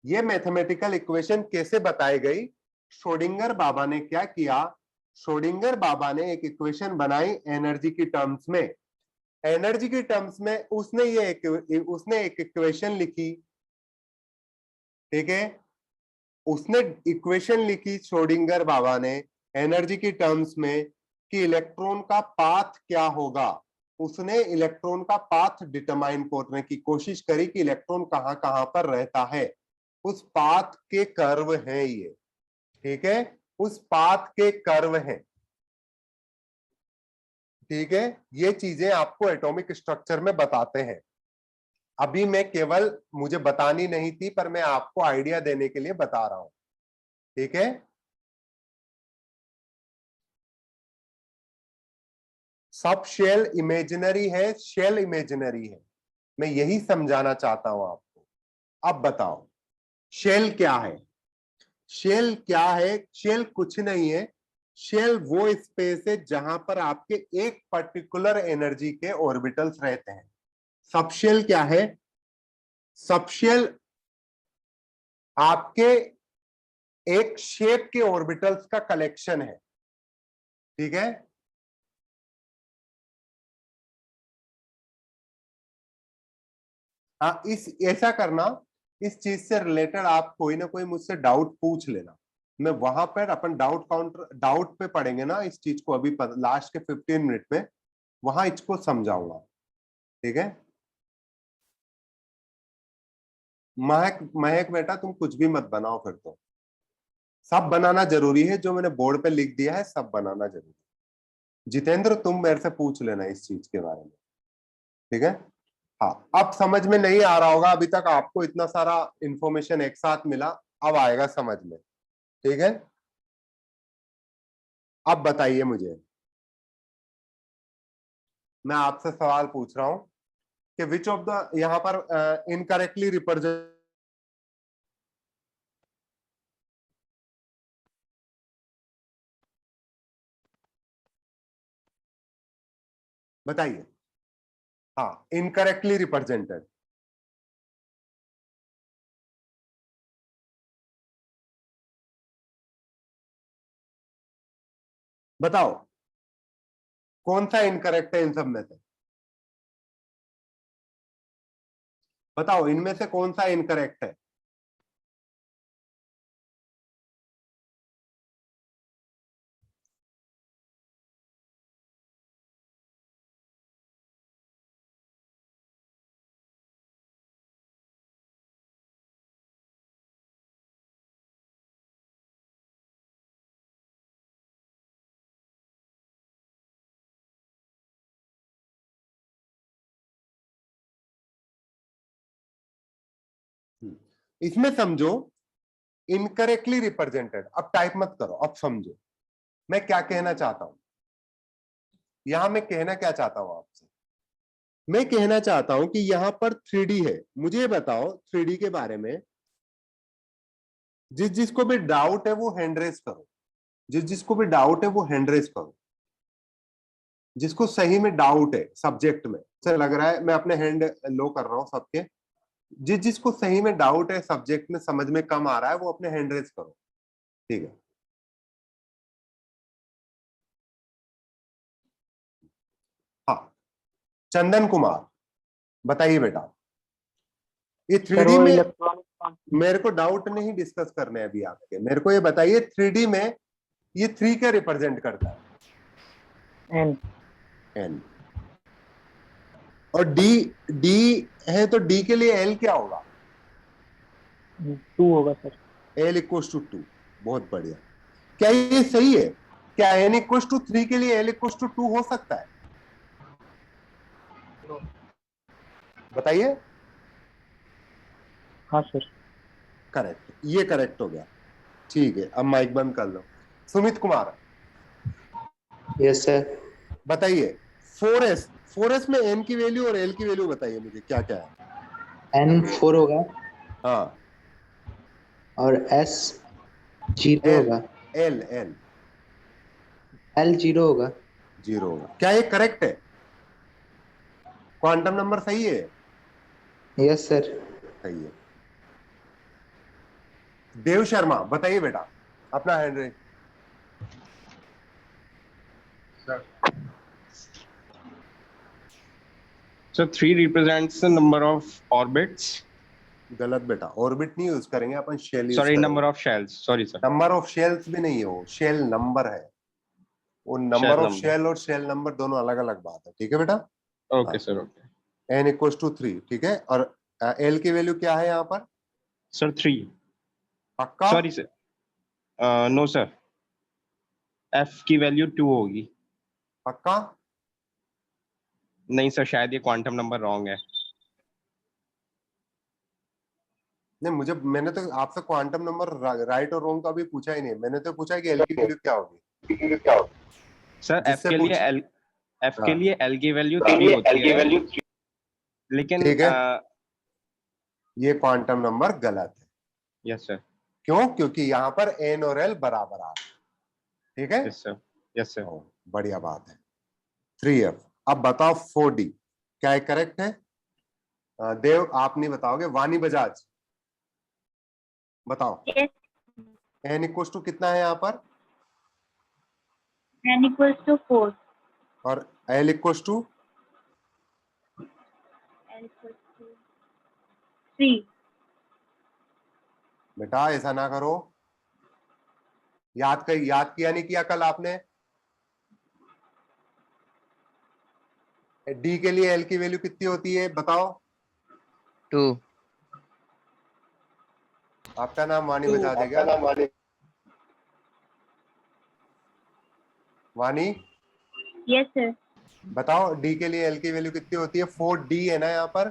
ये मैथमेटिकल इक्वेशन कैसे बताई गई? श्रोडिंगर बाबा ने क्या किया? श्रोडिंगर बाबा ने एक इक्वेशन बनाई एनर्जी की टर्म्स में। एनर्जी की टर्म्स में उसने एक इक्वेशन लिखी, ठीक है? उसने इक्वेशन लिखी श्रोडिंगर बाबा ने एनर्जी की टर्म्स में कि इलेक्ट्रॉन का पाथ क्या होगा। उसने इलेक्ट्रॉन का पाथ डिटरमाइन करने की कोशिश करी कि इलेक्ट्रॉन कहां कहां पर रहता है। उस पाथ के कर्व है ये, ठीक है? उस पाथ के कर्व है, ठीक है? ये चीजें आपको एटॉमिक स्ट्रक्चर में बताते हैं। अभी मैं केवल, मुझे बतानी नहीं थी पर मैं आपको आइडिया देने के लिए बता रहा हूं, ठीक है? सब शेल इमेजिनरी है, शेल इमेजिनरी है, मैं यही समझाना चाहता हूं आपको। अब बताओ शेल क्या है? शेल क्या है? शेल कुछ नहीं है। शेल वो स्पेस है जहां पर आपके एक पर्टिकुलर एनर्जी के ऑर्बिटल्स रहते हैं। सबशेल क्या है? सबशेल आपके एक शेप के ऑर्बिटल्स का कलेक्शन है, ठीक है? हाँ, ऐसा करना, इस चीज से रिलेटेड आप कोई ना कोई मुझसे डाउट पूछ लेना। मैं वहां पर अपन डाउट पे पढ़ेंगे ना इस चीज को, अभी लास्ट के 15 मिनट में वहां इसको समझाऊंगा, ठीक है? महक महक बेटा तुम कुछ भी मत बनाओ फिर तो। सब बनाना जरूरी है, जो मैंने बोर्ड पे लिख दिया है सब बनाना जरूरी है। जितेंद्र तुम मेरे से पूछ लेना इस चीज के बारे में, ठीक है? हाँ, अब समझ में नहीं आ रहा होगा, अभी तक आपको इतना सारा इंफॉर्मेशन एक साथ मिला, अब आएगा समझ में, ठीक है? अब बताइए मुझे, मैं आपसे सवाल पूछ रहा हूं कि विच ऑफ द, यहां पर इनकरेक्टली रिप्रेजेंट, बताइए। हाँ, इनकरेक्टली रिप्रेजेंटेड, बताओ कौन सा इनकरेक्ट है इन सब में से? बताओ इनमें से कौन सा इनकरेक्ट है? इसमें समझो इनकरेक्टली रिप्रेजेंटेड, अब टाइप मत करो, अब समझो मैं क्या कहना चाहता हूं। यहां मैं कहना क्या चाहता हूं आपसे, मैं कहना चाहता हूं कि यहां पर 3D है। मुझे बताओ 3D के बारे में, जिसको भी डाउट है वो हैंड रेज करो, जिसको भी डाउट है वो हैंड रेज करो, जिसको सही में डाउट है सब्जेक्ट में। से लग रहा है मैं अपने हैंड लो कर रहा हूं सबके, जिसको सही में डाउट है सब्जेक्ट में, समझ में कम आ रहा है, वो अपने हैंड रेज करो, ठीक है? हाँ, चंदन कुमार बताइए बेटा, ये 3D में मेरे को डाउट नहीं डिस्कस करने हैं अभी आपके, मेरे को ये बताइए 3D में ये 3 क्या रिप्रेजेंट करता है? एन। एन। और डी है तो डी के लिए एल क्या होगा? 2 होगा सर। एल इक्वल टू 2, बहुत बढ़िया। क्या ये सही है? क्या एन इक्वल टू 3 के लिए एल इक्वल टू 2 हो सकता है? बताइए। हाँ सर। करेक्ट, ये करेक्ट हो गया, ठीक है। अब माइक बंद कर लो। Sumit Kumar yes sir. बताइए 4s 4s में n की वैल्यू और l की वैल्यू बताइए मुझे क्या क्या है। n 4 होगा हाँ, और s 0 l होगा, l l l 0 होगा। 0 होगा। क्या ये करेक्ट है? क्वांटम नंबर सही है? Yes sir. सही है। देव शर्मा बताइए बेटा अपना hand raise. So 3 represents the number of orbits. गलत बेटा, ऑर्बिट नहीं यूज करेंगे अपन, शेल यूज Sorry, करेंगे। number of shells. Sorry, sir. Number of shells भी नहीं है, वो शेल नंबर है। वो Shell number of number. Shell और शेल नंबर दोनों अलग अलग बात है, ठीक है बेटा। Okay, sir. Okay. n equals to 3, ठीक है। और l की वैल्यू क्या है यहाँ पर? Sir, 3. पक्का? Sorry, sir. No, sir. F की वैल्यू 2 होगी। पक्का? नहीं सर, शायद ये क्वांटम नंबर रॉन्ग है। नहीं, मुझे, मैंने तो आपसे क्वांटम नंबर राइट और रॉन्ग का भी पूछा ही नहीं। मैंने तो पूछा है कि l की वैल्यू क्या होगी। सर F जिससे के लिए पूछ- F के हाँ। लिए L की वैल्यू 3 होती है, लेकिन ठीक है। ये क्वांटम नंबर गलत है। Yes sir. क्यों? क्योंकि यहाँ पर n और l बराबर आ रहे हैं, ठीक है। Yes sir. Yes sir. बढ़िया बात है। 3f। अब बताओ 4d क्या है करेक्ट है? देव आप नहीं बताओगे, वानी बजाज बताओ। Yes. n इक्वल टू कितना है यहाँ पर? n equals to 4. और l equal to? L equals to 3. बेटा ऐसा ना करो, याद किया नहीं किया कल आपने? d के लिए l की वैल्यू कितनी होती है बताओ? 2। आपका नाम वानी बजा देगा। वानी Yes, sir. बताओ d के लिए l की वैल्यू कितनी होती है? 4d है ना यहाँ पर।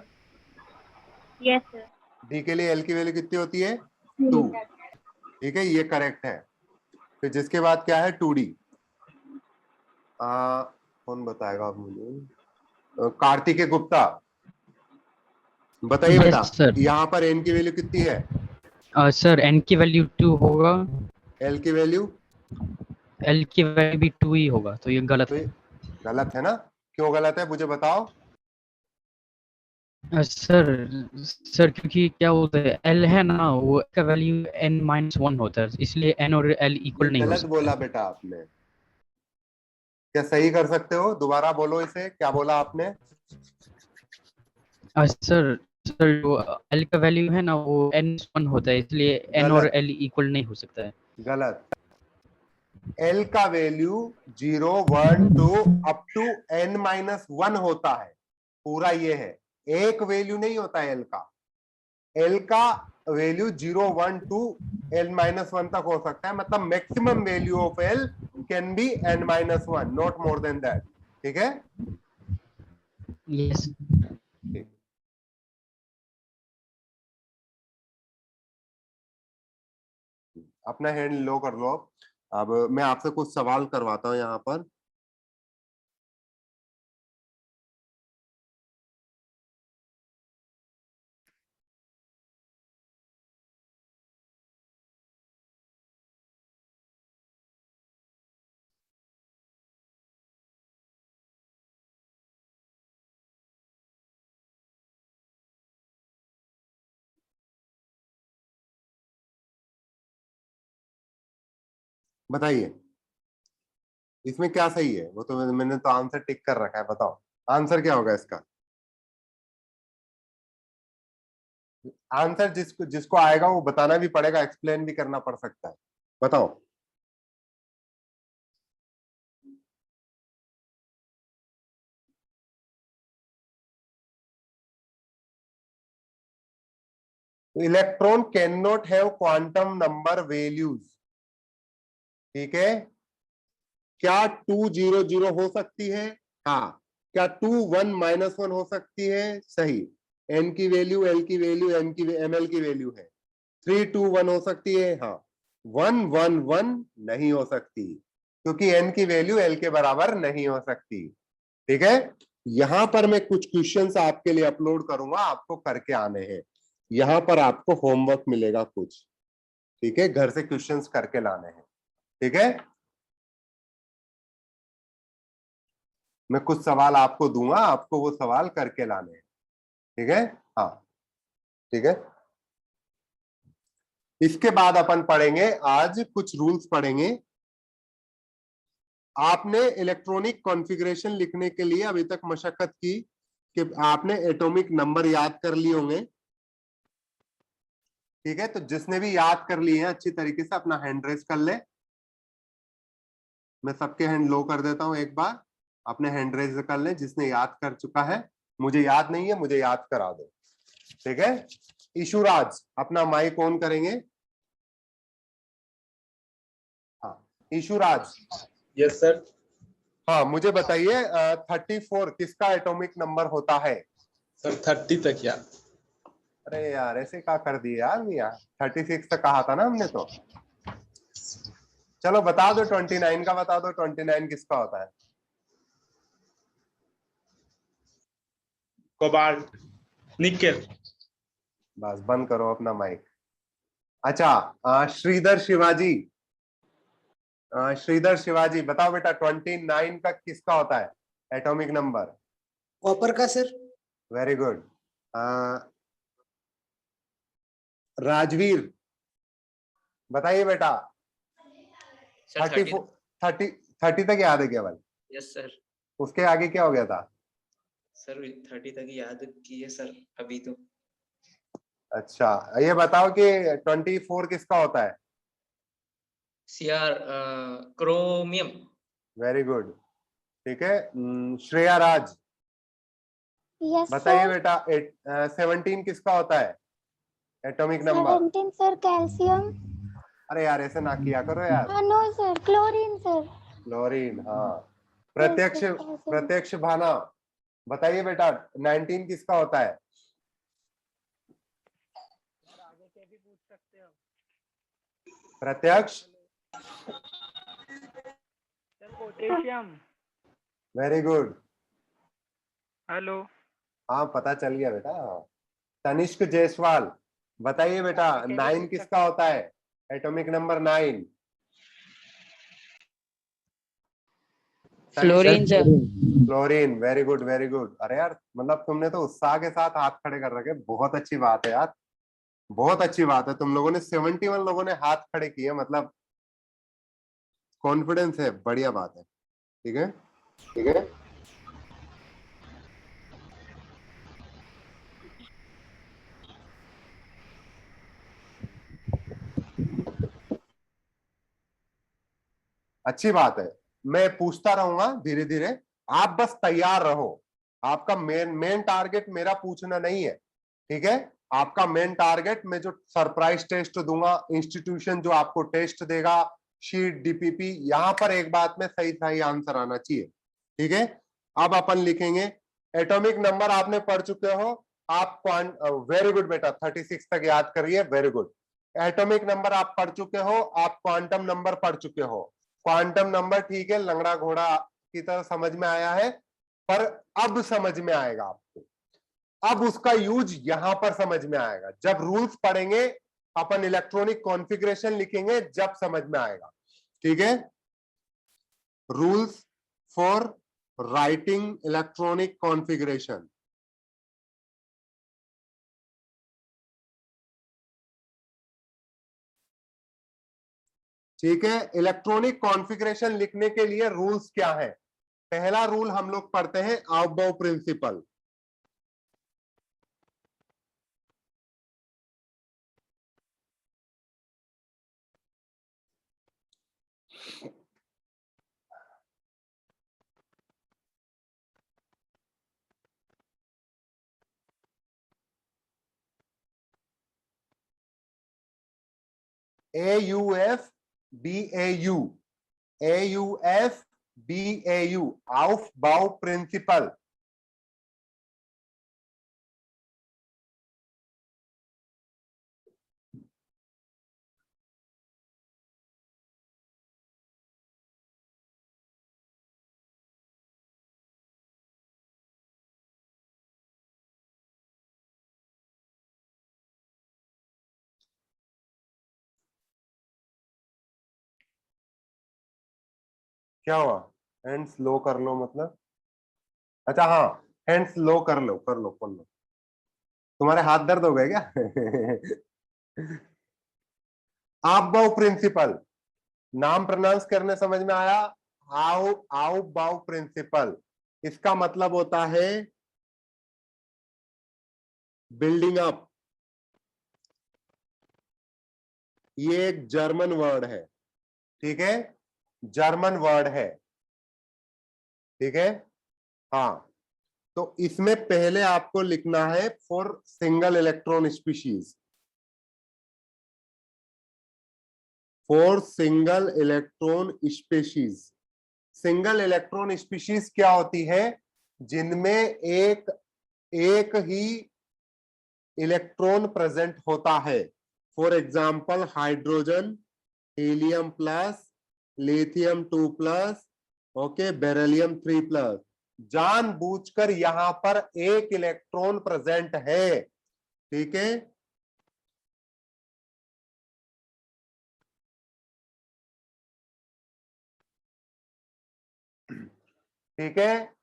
Yes, sir. d के लिए l की वैल्यू कितनी होती है? 2। ठीक है, ये करेक्ट है। फिर जिसके बाद क्या है? 2d। कौन बताएगा आप मुझे? कार्तिकेय गुप्ता बताइए बेटा। सर। यहाँ पर n की वैल्यू कितनी है? सर n की वैल्यू 2 होगा, l की वैल्यू? l की वैल्यू भी 2 ही होगा, तो ये गलत तो है। ये गलत है ना? क्यों गलत है मुझे बताओ। सर क्योंकि क्या बोलते हैं, l है ना, वो का वैल्यू n-1 होता है, इसलिए n और l इक्वल नहीं हो गलत सकते। बोला बेटा आपने। क्या सही कर सकते हो? दोबारा बोलो इसे, क्या बोला आपने? सर जो l का वैल्यू है ना, वो n-1 होता है, इसलिए n और l इक्वल नहीं हो सकता है। गलत। l का वैल्यू 0, 1, 2 अप टू n-1 होता है। पूरा ये है, एक वैल्यू नहीं होता है l का। l का वैल्यू 0, 1, 2 n-1 तक हो सकता है। मतलब maximum value of l can be n-1, not more than that. ठीक है। यस। अपना हैंड लो कर लो। अब मैं आपसे कुछ सवाल करवाता हूं यहाँ पर। बताइए इसमें क्या सही है? वो तो मैंने तो आंसर टिक कर रखा है। बताओ आंसर क्या होगा इसका? आंसर जिसको जिसको आएगा वो बताना भी पड़ेगा, एक्सप्लेन भी करना पड़ सकता है। बताओ। Electron can not have quantum number values. ठीक है। क्या 2 0 0 हो सकती है? हाँ। क्या 2 1 -1 हो सकती है? सही। n की वैल्यू, l की वैल्यू, ml की वैल्यू है। 3 2 1 हो सकती है? हाँ। 1 1 1 नहीं हो सकती, क्योंकि n की वैल्यू l के बराबर नहीं हो सकती। ठीक है। यहां पर मैं कुछ क्वेश्चंस आपके लिए अपलोड करूंगा, आपको करके आने हैं। यहां पर आपको होमवर्क मिलेगा कुछ, ठीक है, घर से क्वेश्चंस करके लाने हैं, ठीक है। मैं कुछ सवाल आपको दूंगा, आपको वो सवाल करके लाने हैं, ठीक है। हाँ ठीक है। इसके बाद अपन पढ़ेंगे, आज कुछ रूल्स पढ़ेंगे। आपने इलेक्ट्रॉनिक कॉन्फ़िगरेशन लिखने के लिए अभी तक मशक्कत की कि आपने एटॉमिक नंबर याद कर लिए होंगे, ठीक है। तो जिसने भी याद कर लिए हैं अच्छी तरीके से अपना हैंड रेस कर ले। मैं सबके हैंड लो कर देता हूं, एक बार अपने हैंड रेस कर ले जिसने याद कर चुका है। मुझे याद नहीं है, मुझे याद करा दो, ठीक है। ईशुराज अपना माइक ऑन करेंगे। हाँ ईशुराज। Yes sir. हाँ मुझे बताइए 34 किसका एटॉमिक नंबर होता है? सर 30 तक यार। अरे यार ऐसे क्या कर दिया यार मियाँ, 36 तक कहा था ना हमने तो। चलो बता दो 29 का, बता दो 29 किसका होता है? Cobalt, nickel. बस बंद करो अपना माइक। अच्छा श्रीधर शिवाजी, श्रीधर शिवाजी बताओ बेटा 29 का किसका होता है एटॉमिक नंबर? कॉपर का सर। Very good. राजवीर बताइए बेटा। 30 तक याद है केवल? Yes sir. उसके आगे क्या हो गया था? सर 30 तक याद की है सर अभी तो। अच्छा ये बताओ कि 24 किसका होता है? CR chromium. वेरी गुड, ठीक है। श्रेया राज यस बताइए सर। बेटा 17 किसका होता है एटॉमिक नंबर? 17 sir calcium. अरे यार ऐसे ना किया करो यार। No sir chlorine sir. Chlorine, हाँ। प्रत्यक्ष, प्रत्यक्ष भाना बताइए बेटा 19 किसका होता है? प्रत्यक्ष। पोटेशियम। Very good. हेलो। हाँ पता चल गया बेटा। तनिष्क जायसवाल बताइए बेटा 9 किसका होता है atomic number 9? Fluorine sir. Fluorine, very good very good. अरे यार मतलब तुमने तो उत्साह के साथ हाथ खड़े कर रखे, बहुत अच्छी बात है यार, बहुत अच्छी बात है। तुम लोगों ने 71 लोगों ने हाथ खड़े किए, मतलब कॉन्फिडेंस है, बढ़िया बात है, ठीक है ठीक है। अच्छी बात है, मैं पूछता रहूंगा धीरे धीरे, आप बस तैयार रहो। आपका मेन टारगेट मेरा पूछना नहीं है, ठीक है। आपका मेन टारगेट मैं जो सरप्राइज टेस्ट दूंगा, इंस्टीट्यूशन जो आपको टेस्ट देगा, शीट डीपीपी, यहां पर एक बात में सही सही आंसर आना चाहिए, ठीक है। अब अपन लिखेंगे एटॉमिक नंबर, आपने पढ़ चुके हो आप। वेरी गुड बेटा 36 तक याद करिए, वेरी गुड। एटॉमिक नंबर आप पढ़ चुके हो, आप क्वांटम नंबर पढ़ चुके हो। क्वांटम नंबर ठीक है, लंगड़ा घोड़ा की तरह समझ में आया है, पर अब समझ में आएगा आपको, अब उसका यूज यहां पर समझ में आएगा। जब रूल्स पढ़ेंगे अपन इलेक्ट्रॉनिक कॉन्फ़िगरेशन लिखेंगे जब समझ में आएगा, ठीक है। Rules for writing electronic configuration. ठीक है, इलेक्ट्रॉनिक कॉन्फ़िगरेशन लिखने के लिए रूल्स क्या है? पहला रूल हम लोग पढ़ते हैं aufbau principle. AUF BAU, AUF BAU, Aufbau principle. क्या हुआ? हैंड्स लो कर लो मतलब? अच्छा हाँ, हैंड्स लो कर लो, कर लो। तुम्हारे हाथ दर्द हो गए क्या? आबबाउ प्रिंसिपल, नाम प्रोनाउंस करने समझ में आया? आउबाउ प्रिंसिपल, इसका मतलब होता है बिल्डिंग अप। ये एक जर्मन वर्ड है, ठीक है, जर्मन वर्ड है, ठीक है। हाँ, तो इसमें पहले आपको लिखना है for single electron species, for single electron species. Single electron species क्या होती है? जिनमें एक ही इलेक्ट्रॉन प्रेजेंट होता है। For example hydrogen, helium plus, lithium 2+, okay, beryllium 3+। जानबूझकर यहां पर एक इलेक्ट्रॉन प्रेजेंट है, ठीक है। ठीक है।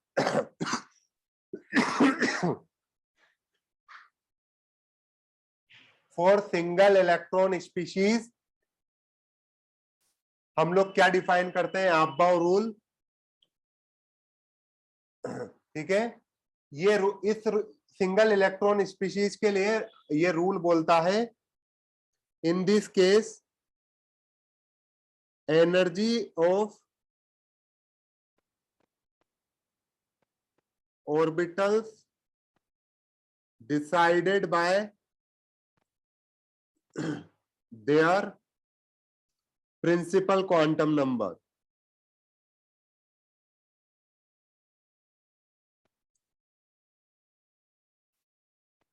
फॉर सिंगल इलेक्ट्रॉन स्पीशीज हम लोग क्या डिफाइन करते हैं? आबबाउ रूल, ठीक है। इस सिंगल इलेक्ट्रॉन स्पीशीज के लिए ये रूल बोलता है, in this case energy of orbitals decided by their principal quantum number.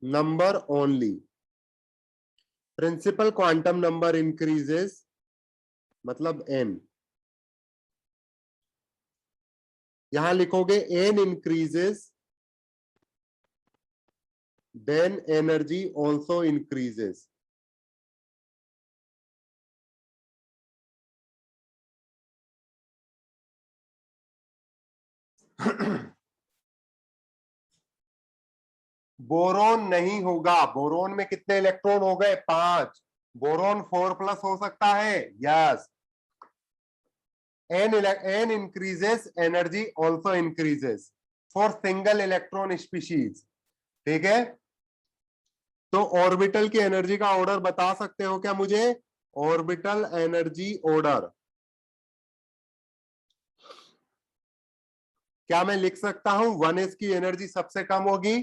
Number only. Principal quantum number increases, मतलब n. यहां लिखोगे n increases, then energy also increases. Boron नहीं होगा। बोरोन में कितने इलेक्ट्रॉन हो गए? 5। बोरोन 4+ हो सकता है, yes. n increases, energy also increases for single electron species, ठीक है। तो ऑर्बिटल की एनर्जी का ऑर्डर बता सकते हो क्या मुझे? ऑर्बिटल एनर्जी ऑर्डर क्या मैं लिख सकता हूं? 1s की एनर्जी सबसे कम होगी,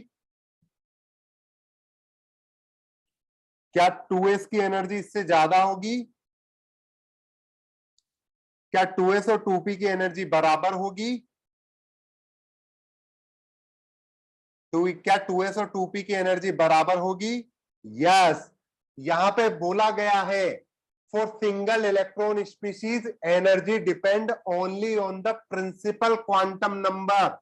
क्या 2s की एनर्जी इससे ज्यादा होगी? क्या 2s और 2p की एनर्जी बराबर होगी? तो क्या 2s और 2p की एनर्जी बराबर होगी? यस। यहां पे बोला गया है for single electron species energy depend only on the principal quantum number,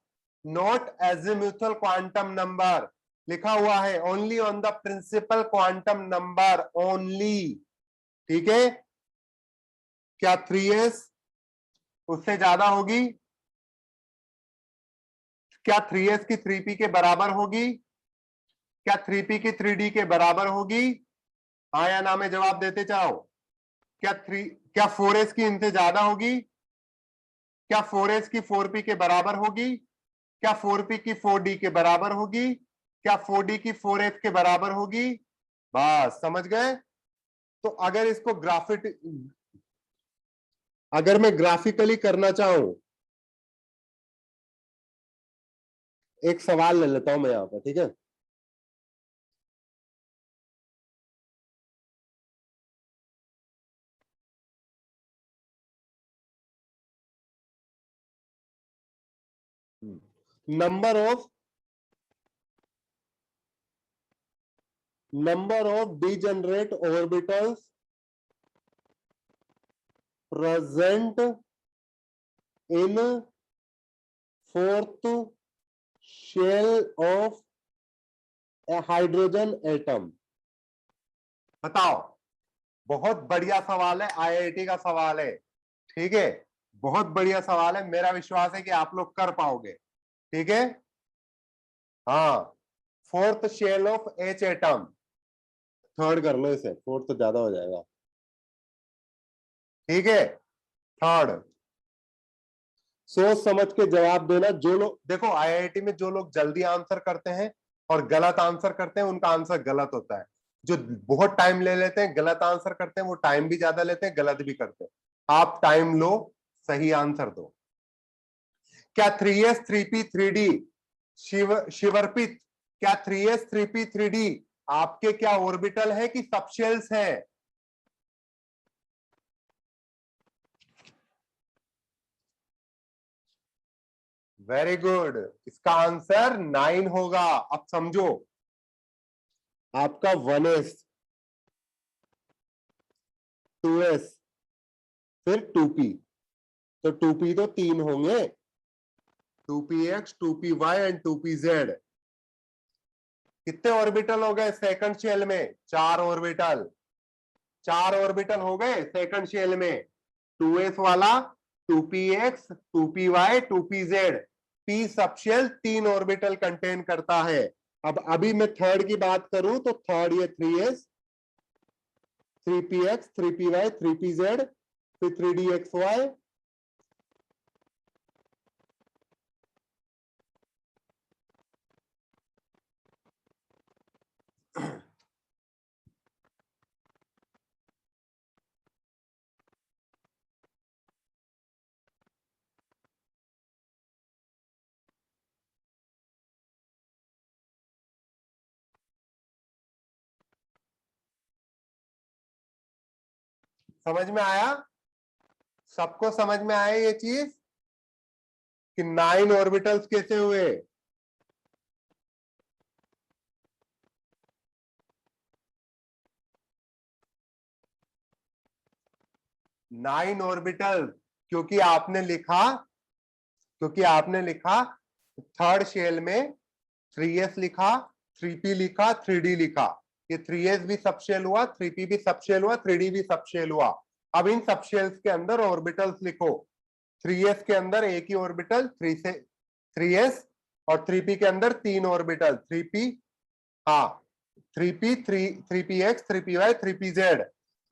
not azimuthal quantum number. लिखा हुआ है only on the principal quantum number only, ठीक है। क्या 3s उससे ज्यादा होगी? क्या 3s की 3p के बराबर होगी? क्या 3p की 3d के बराबर होगी? हाँ या ना में जवाब देते जाओ। क्या 4s की इनसे ज्यादा होगी? क्या 4s की 4p के बराबर होगी? क्या 4p की 4d के बराबर होगी? क्या 4d की 4s के बराबर होगी? बस समझ गए। तो अगर मैं ग्राफिकली करना चाहूं, एक सवाल ले लेता हूं मैं यहां पर, ठीक है। number of degenerate orbitals present in fourth shell of a hydrogen atom। बताओ, बहुत बढ़िया सवाल है, आईआईटी का सवाल है, ठीक है। बहुत बढ़िया सवाल है, मेरा विश्वास है कि आप लोग कर पाओगे। ठीक है, हाँ, fourth shell of H atom, third कर लो इसे, फोर्थ तो ज्यादा हो जाएगा। ठीक है, थर्ड, सोच समझ के जवाब देना। जो लोग देखो आईआईटी में जो लोग जल्दी आंसर करते हैं और गलत आंसर करते हैं उनका आंसर गलत होता है। जो बहुत टाइम ले लेते हैं, गलत आंसर करते हैं, वो टाइम भी ज्यादा लेते हैं, गलत भी करते हैं। आप टाइम लो, सही आंसर दो। क्या 3s 3p 3d शिवरपित, क्या 3s 3p 3d आपके क्या ऑर्बिटल है कि सबशेल्स है? वेरी गुड, इसका आंसर 9 होगा। अब समझो, आपका 1s 2s फिर 2p, तो 2p तो 3 होंगे, 2px 2py एंड 2pz। कितने ऑर्बिटल हो गए सेकंड शेल में? 4 ऑर्बिटल, 4 ऑर्बिटल हो गए सेकंड शेल में। 2s वाला, 2px 2py 2pz, p subshell 3 orbital contain करता है। अब अभी मैं थर्ड की बात करूं तो थर्ड ये 3s 3px 3py 3pz फिर 3dxy, समझ में आया? सबको समझ में आया ये चीज कि 9 ऑर्बिटल्स कैसे हुए? नाइन ऑर्बिटल, क्योंकि आपने लिखा थर्ड शेल में 3s लिखा, 3p लिखा, 3d लिखा। ये 3s भी सबशेल हुआ, 3p भी सबशेल हुआ, 3d भी सबशेल हुआ। अब इन सबशेल्स के अंदर ऑर्बिटल्स लिखो। 3s के अंदर एक ही ऑर्बिटल 3s और 3p के अंदर 3 ऑर्बिटल 3p, हाँ 3p 3px 3py 3pz।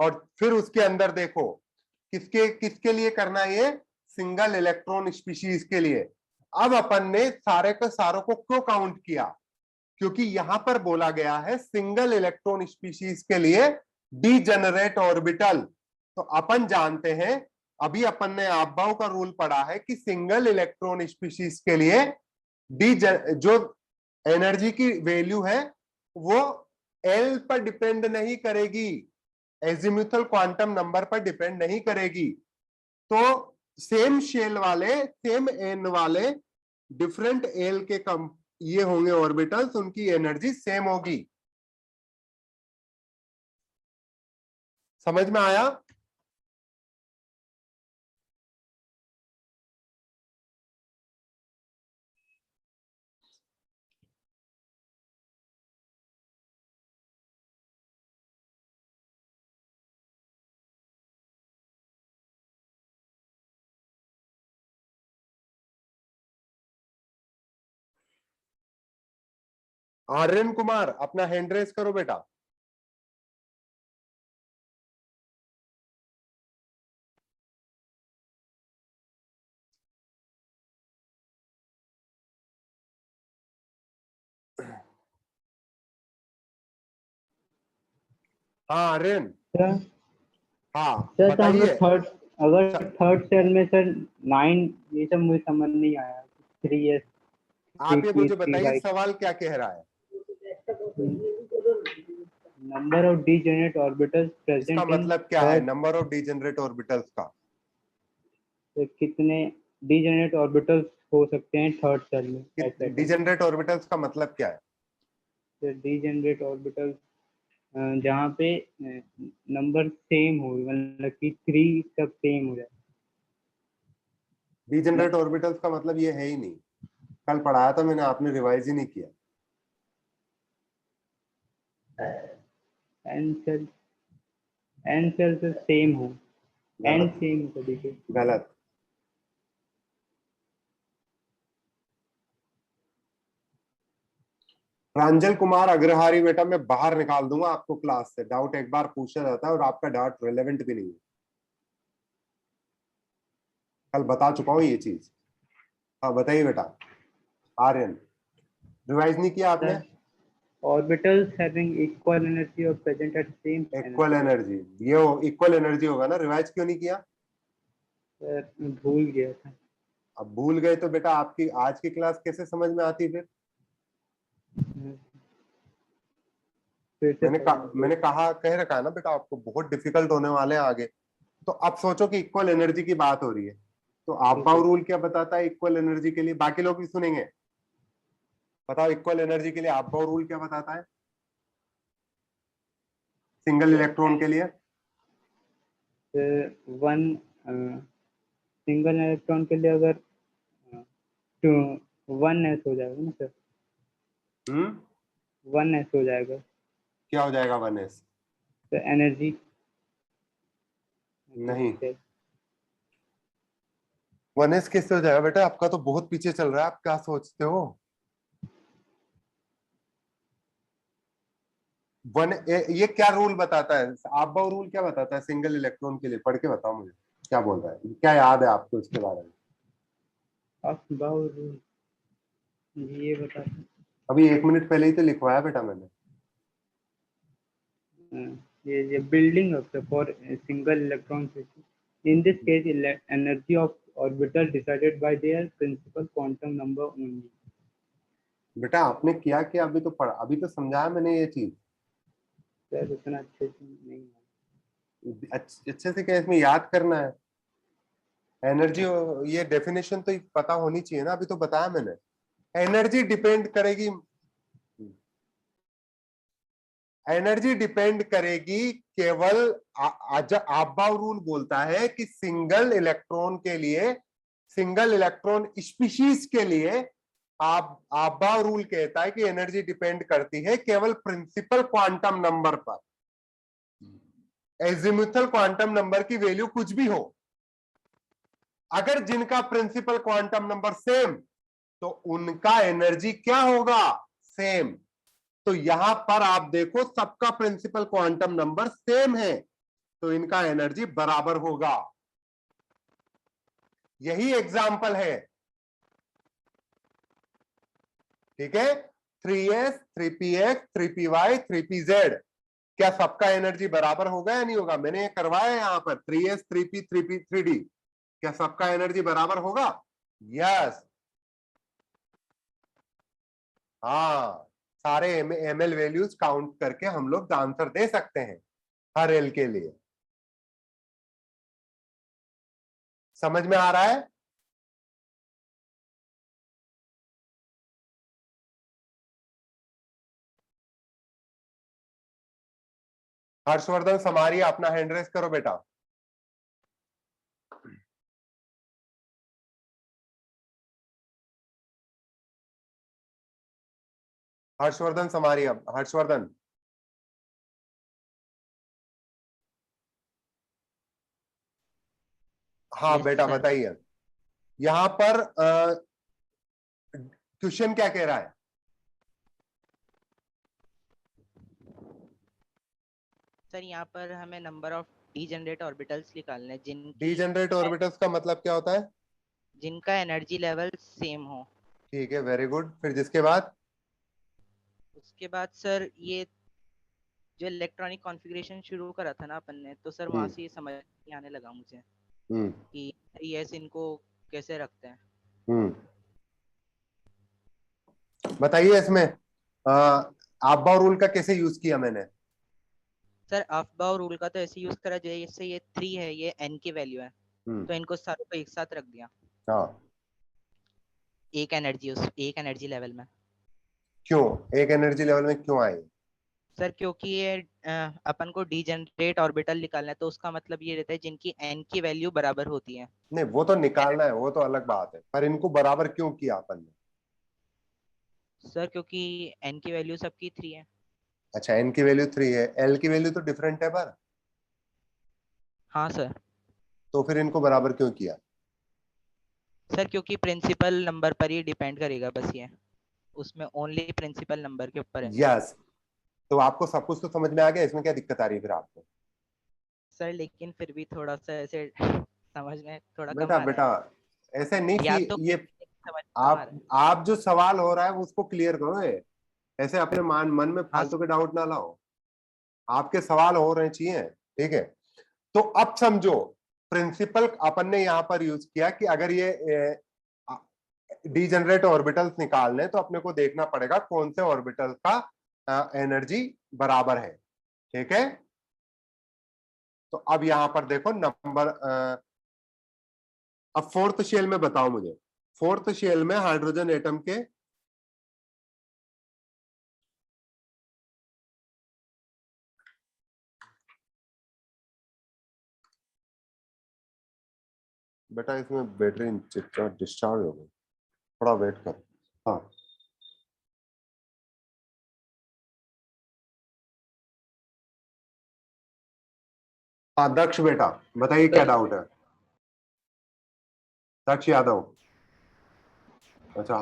और फिर उसके अंदर देखो किसके लिए करना है ये? सिंगल इलेक्ट्रॉन स्पीशीज के लिए। अब अपन ने सारे के सारों को क्यों काउंट किया? क्योंकि यहां पर बोला गया है सिंगल इलेक्ट्रॉन स्पीशीज के लिए डीजेनरेट ऑर्बिटल। तो अपन जानते हैं, अभी अपन ने आपबाउ का रूल पढ़ा है कि सिंगल इलेक्ट्रॉन स्पीशीज के लिए जो एनर्जी की वैल्यू है वो एल पर डिपेंड नहीं करेगी, एजिमुथल क्वांटम नंबर पर डिपेंड नहीं करेगी। तो सेम शेल वाले, सेम एन वाले, डिफरेंट एल के कम ये होंगे ऑर्बिटल्स, उनकी एनर्जी सेम होगी। समझ में आया? आर्यन कुमार, अपना हैंड रेस करो बेटा। हाँ आर्यन, सर हाँ सर तो हम लोग बताइए। थर्ड, अगर थर्ड सेल में सर 9 ये सब मुझे समझ नहीं आया। 3s आप ये मुझे बताइए सवाल क्या कह रहा है? Number of degenerate orbitals present इसका इन मतलब क्या है नंबर ऑफ डीजेनरेट ऑर्बिटल्स का? तो कितने डीजेनरेट ऑर्बिटल्स हो सकते हैं थर्ड सेल में? डीजेनरेट ऑर्बिटल्स का मतलब क्या है? तो डीजेनरेट ऑर्बिटल्स जहाँ पे नंबर सेम हो, मतलब कि 3 सब सेम हो जाए। डीजेनरेट ऑर्बिटल्स का मतलब ये है ही नहीं, कल पढ़ाया था मैंने, आपने रिवाइज ही नहीं किया। एन सेल से सेम हो, एन सेम तरीके। गलत, प्रांजल कुमार अग्रहारी बेटा मैं बाहर निकाल दूंगा आपको क्लास से, डाउट एक बार पूछा जाता है और आपका डाउट रिलेवेंट भी नहीं है, कल बता चुका हूँ ये चीज। हाँ बताइए बेटा। आर्यन रिवाइज नहीं किया आपने? Orbitals having equal energy or present at same equal energy, ये इक्वल एनर्जी होगा ना, रिवाइज क्यों नहीं किया? भूल गया था। अब भूल गए तो बेटा आपकी आज की क्लास कैसे समझ में आती फिर? मैंने कहा कह रखा है ना बेटा आपको बहुत डिफिकल्ट होने वाले हैं आगे। तो अब सोचो कि इक्वल एनर्जी की बात हो रही है, तो आपबाउ रूल क्या बताता है इक्वल एनर्जी के लिए? बाकी लोग भी सुनेंगे, बताओ इक्वल एनर्जी के लिए आपबाउ रूल क्या बताता है सिंगल इलेक्ट्रॉन के लिए? वन सिंगल इलेक्ट्रॉन के लिए अगर 1s हो जाएगा ना सर? 1s हो जाएगा। क्या हो जाएगा 1s? तो एनर्जी नहीं, 1s किससे हो जाएगा बेटा? आपका तो बहुत पीछे चल रहा है, आप क्या सोचते हो? ये क्या रूल बताता है? आपबाउ रूल क्या बताता है सिंगल इलेक्ट्रॉन के लिए? पढ़ के बताओ मुझे क्या बोल रहा है, क्या याद है आपको इसके बारे में? आपबाउ रूल ये बता, अभी 1 मिनट पहले ही तो लिखवाया बेटा मैंने। ये building up for single electron system, in this case energy of orbital decided by their principal quantum number only। बेटा आपने क्या किया? अभी तो पढ़ा, अभी तो समझाया मैंने ये चीज। सर उतना अच्छे से नहीं, अच्छे से क्या इसमें याद करना है? एनर्जी ये डेफिनेशन तो पता होनी चाहिए ना, अभी तो बताया मैंने। एनर्जी डिपेंड करेगी, एनर्जी डिपेंड करेगी केवल आपबाउ रूल बोलता है कि सिंगल इलेक्ट्रॉन के लिए, सिंगल इलेक्ट्रॉन स्पीशीज के लिए आपबाउ रूल कहता है कि एनर्जी डिपेंड करती है केवल प्रिंसिपल क्वांटम नंबर पर। एजिमुथल क्वांटम नंबर की वैल्यू कुछ भी हो, अगर जिनका प्रिंसिपल क्वांटम नंबर सेम तो उनका एनर्जी क्या होगा? सेम। तो यहां पर आप देखो सबका प्रिंसिपल क्वांटम नंबर सेम है, तो इनका एनर्जी बराबर होगा। यही एग्जाम्पल है, ठीक है? 3s 3px 3py 3pz, क्या सबका एनर्जी बराबर होगा या नहीं होगा? मैंने ये करवाया यहां पर 3s 3p 3p 3d, क्या सबका एनर्जी बराबर होगा? यस। हाँ, सारे ml वैल्यूज काउंट करके हम लोग आंसर दे सकते हैं हर एल के लिए। समझ में आ रहा है? हर्षवर्धन समारिया अपना हैंड रेस करो बेटा। हर्षवर्धन समारिया, हर्षवर्धन। हाँ बेटा बताइए, यहां पर क्वेश्चन क्या कह रहा है? सर यहाँ पर हमें नंबर ऑफ डीजेनरेट ऑर्बिटल्स निकालने हैं डीजेनरेट ऑर्बिटल्स का मतलब क्या होता है? जिनका एनर्जी लेवल सेम हो। ठीक है, वेरी गुड। फिर जिसके बाद? उसके बाद सर ये जो इलेक्ट्रॉनिक कॉन्फ़िगरेशन शुरू करा था ना अपन ने, तो सर वहां से ये समझ नहीं आने लगा मुझे कि yes इनको कैसे रखते हैं। बताइए इसमें आपबाउ रूल का कैसे यूज किया मैंने? सर आपबाउ रूल का तो ऐसे यूज करा जैसे ये 3 है, ये n की वैल्यू है, तो इनको सारों को एक साथ रख दिया। हाँ, एक एनर्जी लेवल में। क्यों एक एनर्जी लेवल में क्यों आए? सर क्योंकि ये अपन को डीजेनरेट ऑर्बिटल निकालना है, तो उसका मतलब ये रहता है जिनकी n की वैल्यू बराबर होती है। नहीं, वो तो निकालना है, वो तो अलग बात है, पर इनको बराबर क्यों किया अपन ने? सर क्योंकि n की वैल्यू सबकी 3 है। अच्छा, n की वैल्यू 3 है, l की वैल्यू तो डिफरेंट है पर। हाँ सर। तो फिर इनको बराबर क्यों किया? सर क्योंकि प्रिंसिपल नंबर पर ही डिपेंड करेगा बस ये, उसमें ओनली प्रिंसिपल नंबर के ऊपर है। यस, तो आपको सब कुछ तो समझ में आ गया, इसमें क्या दिक्कत आ रही है फिर आपको? सर लेकिन फिर भी थोड़ा सा ऐसे समझ में थोड़ा कम बेटा आ रहा बेटा है। ऐसे नहीं या कि तो ये समझ में कम आ रहा है। आप जो सवाल हो रहा है उसको क्लियर करो। ये ऐसे अपने मन में फालतू के डाउट ना लाओ, आपके सवाल हो रहे चाहिए, ठीक है? तो अब समझो, प्रिंसिपल अपन ने यहां पर यूज किया कि अगर ये डीजेनरेट ऑर्बिटल्स निकालने तो अपने को देखना पड़ेगा कौन से ऑर्बिटल का एनर्जी बराबर है, ठीक है? तो अब यहां पर देखो नंबर, अब फोर्थ शेल में बताओ मुझे, फोर्थ शेल में हाइड्रोजन एटम के बेटा इसमें बैटरी डिस्चार्ज हो गई, थोड़ा वेट कर। हाँ हाँ दक्ष बेटा बताइए क्या डाउट है? दक्ष यादव, अच्छा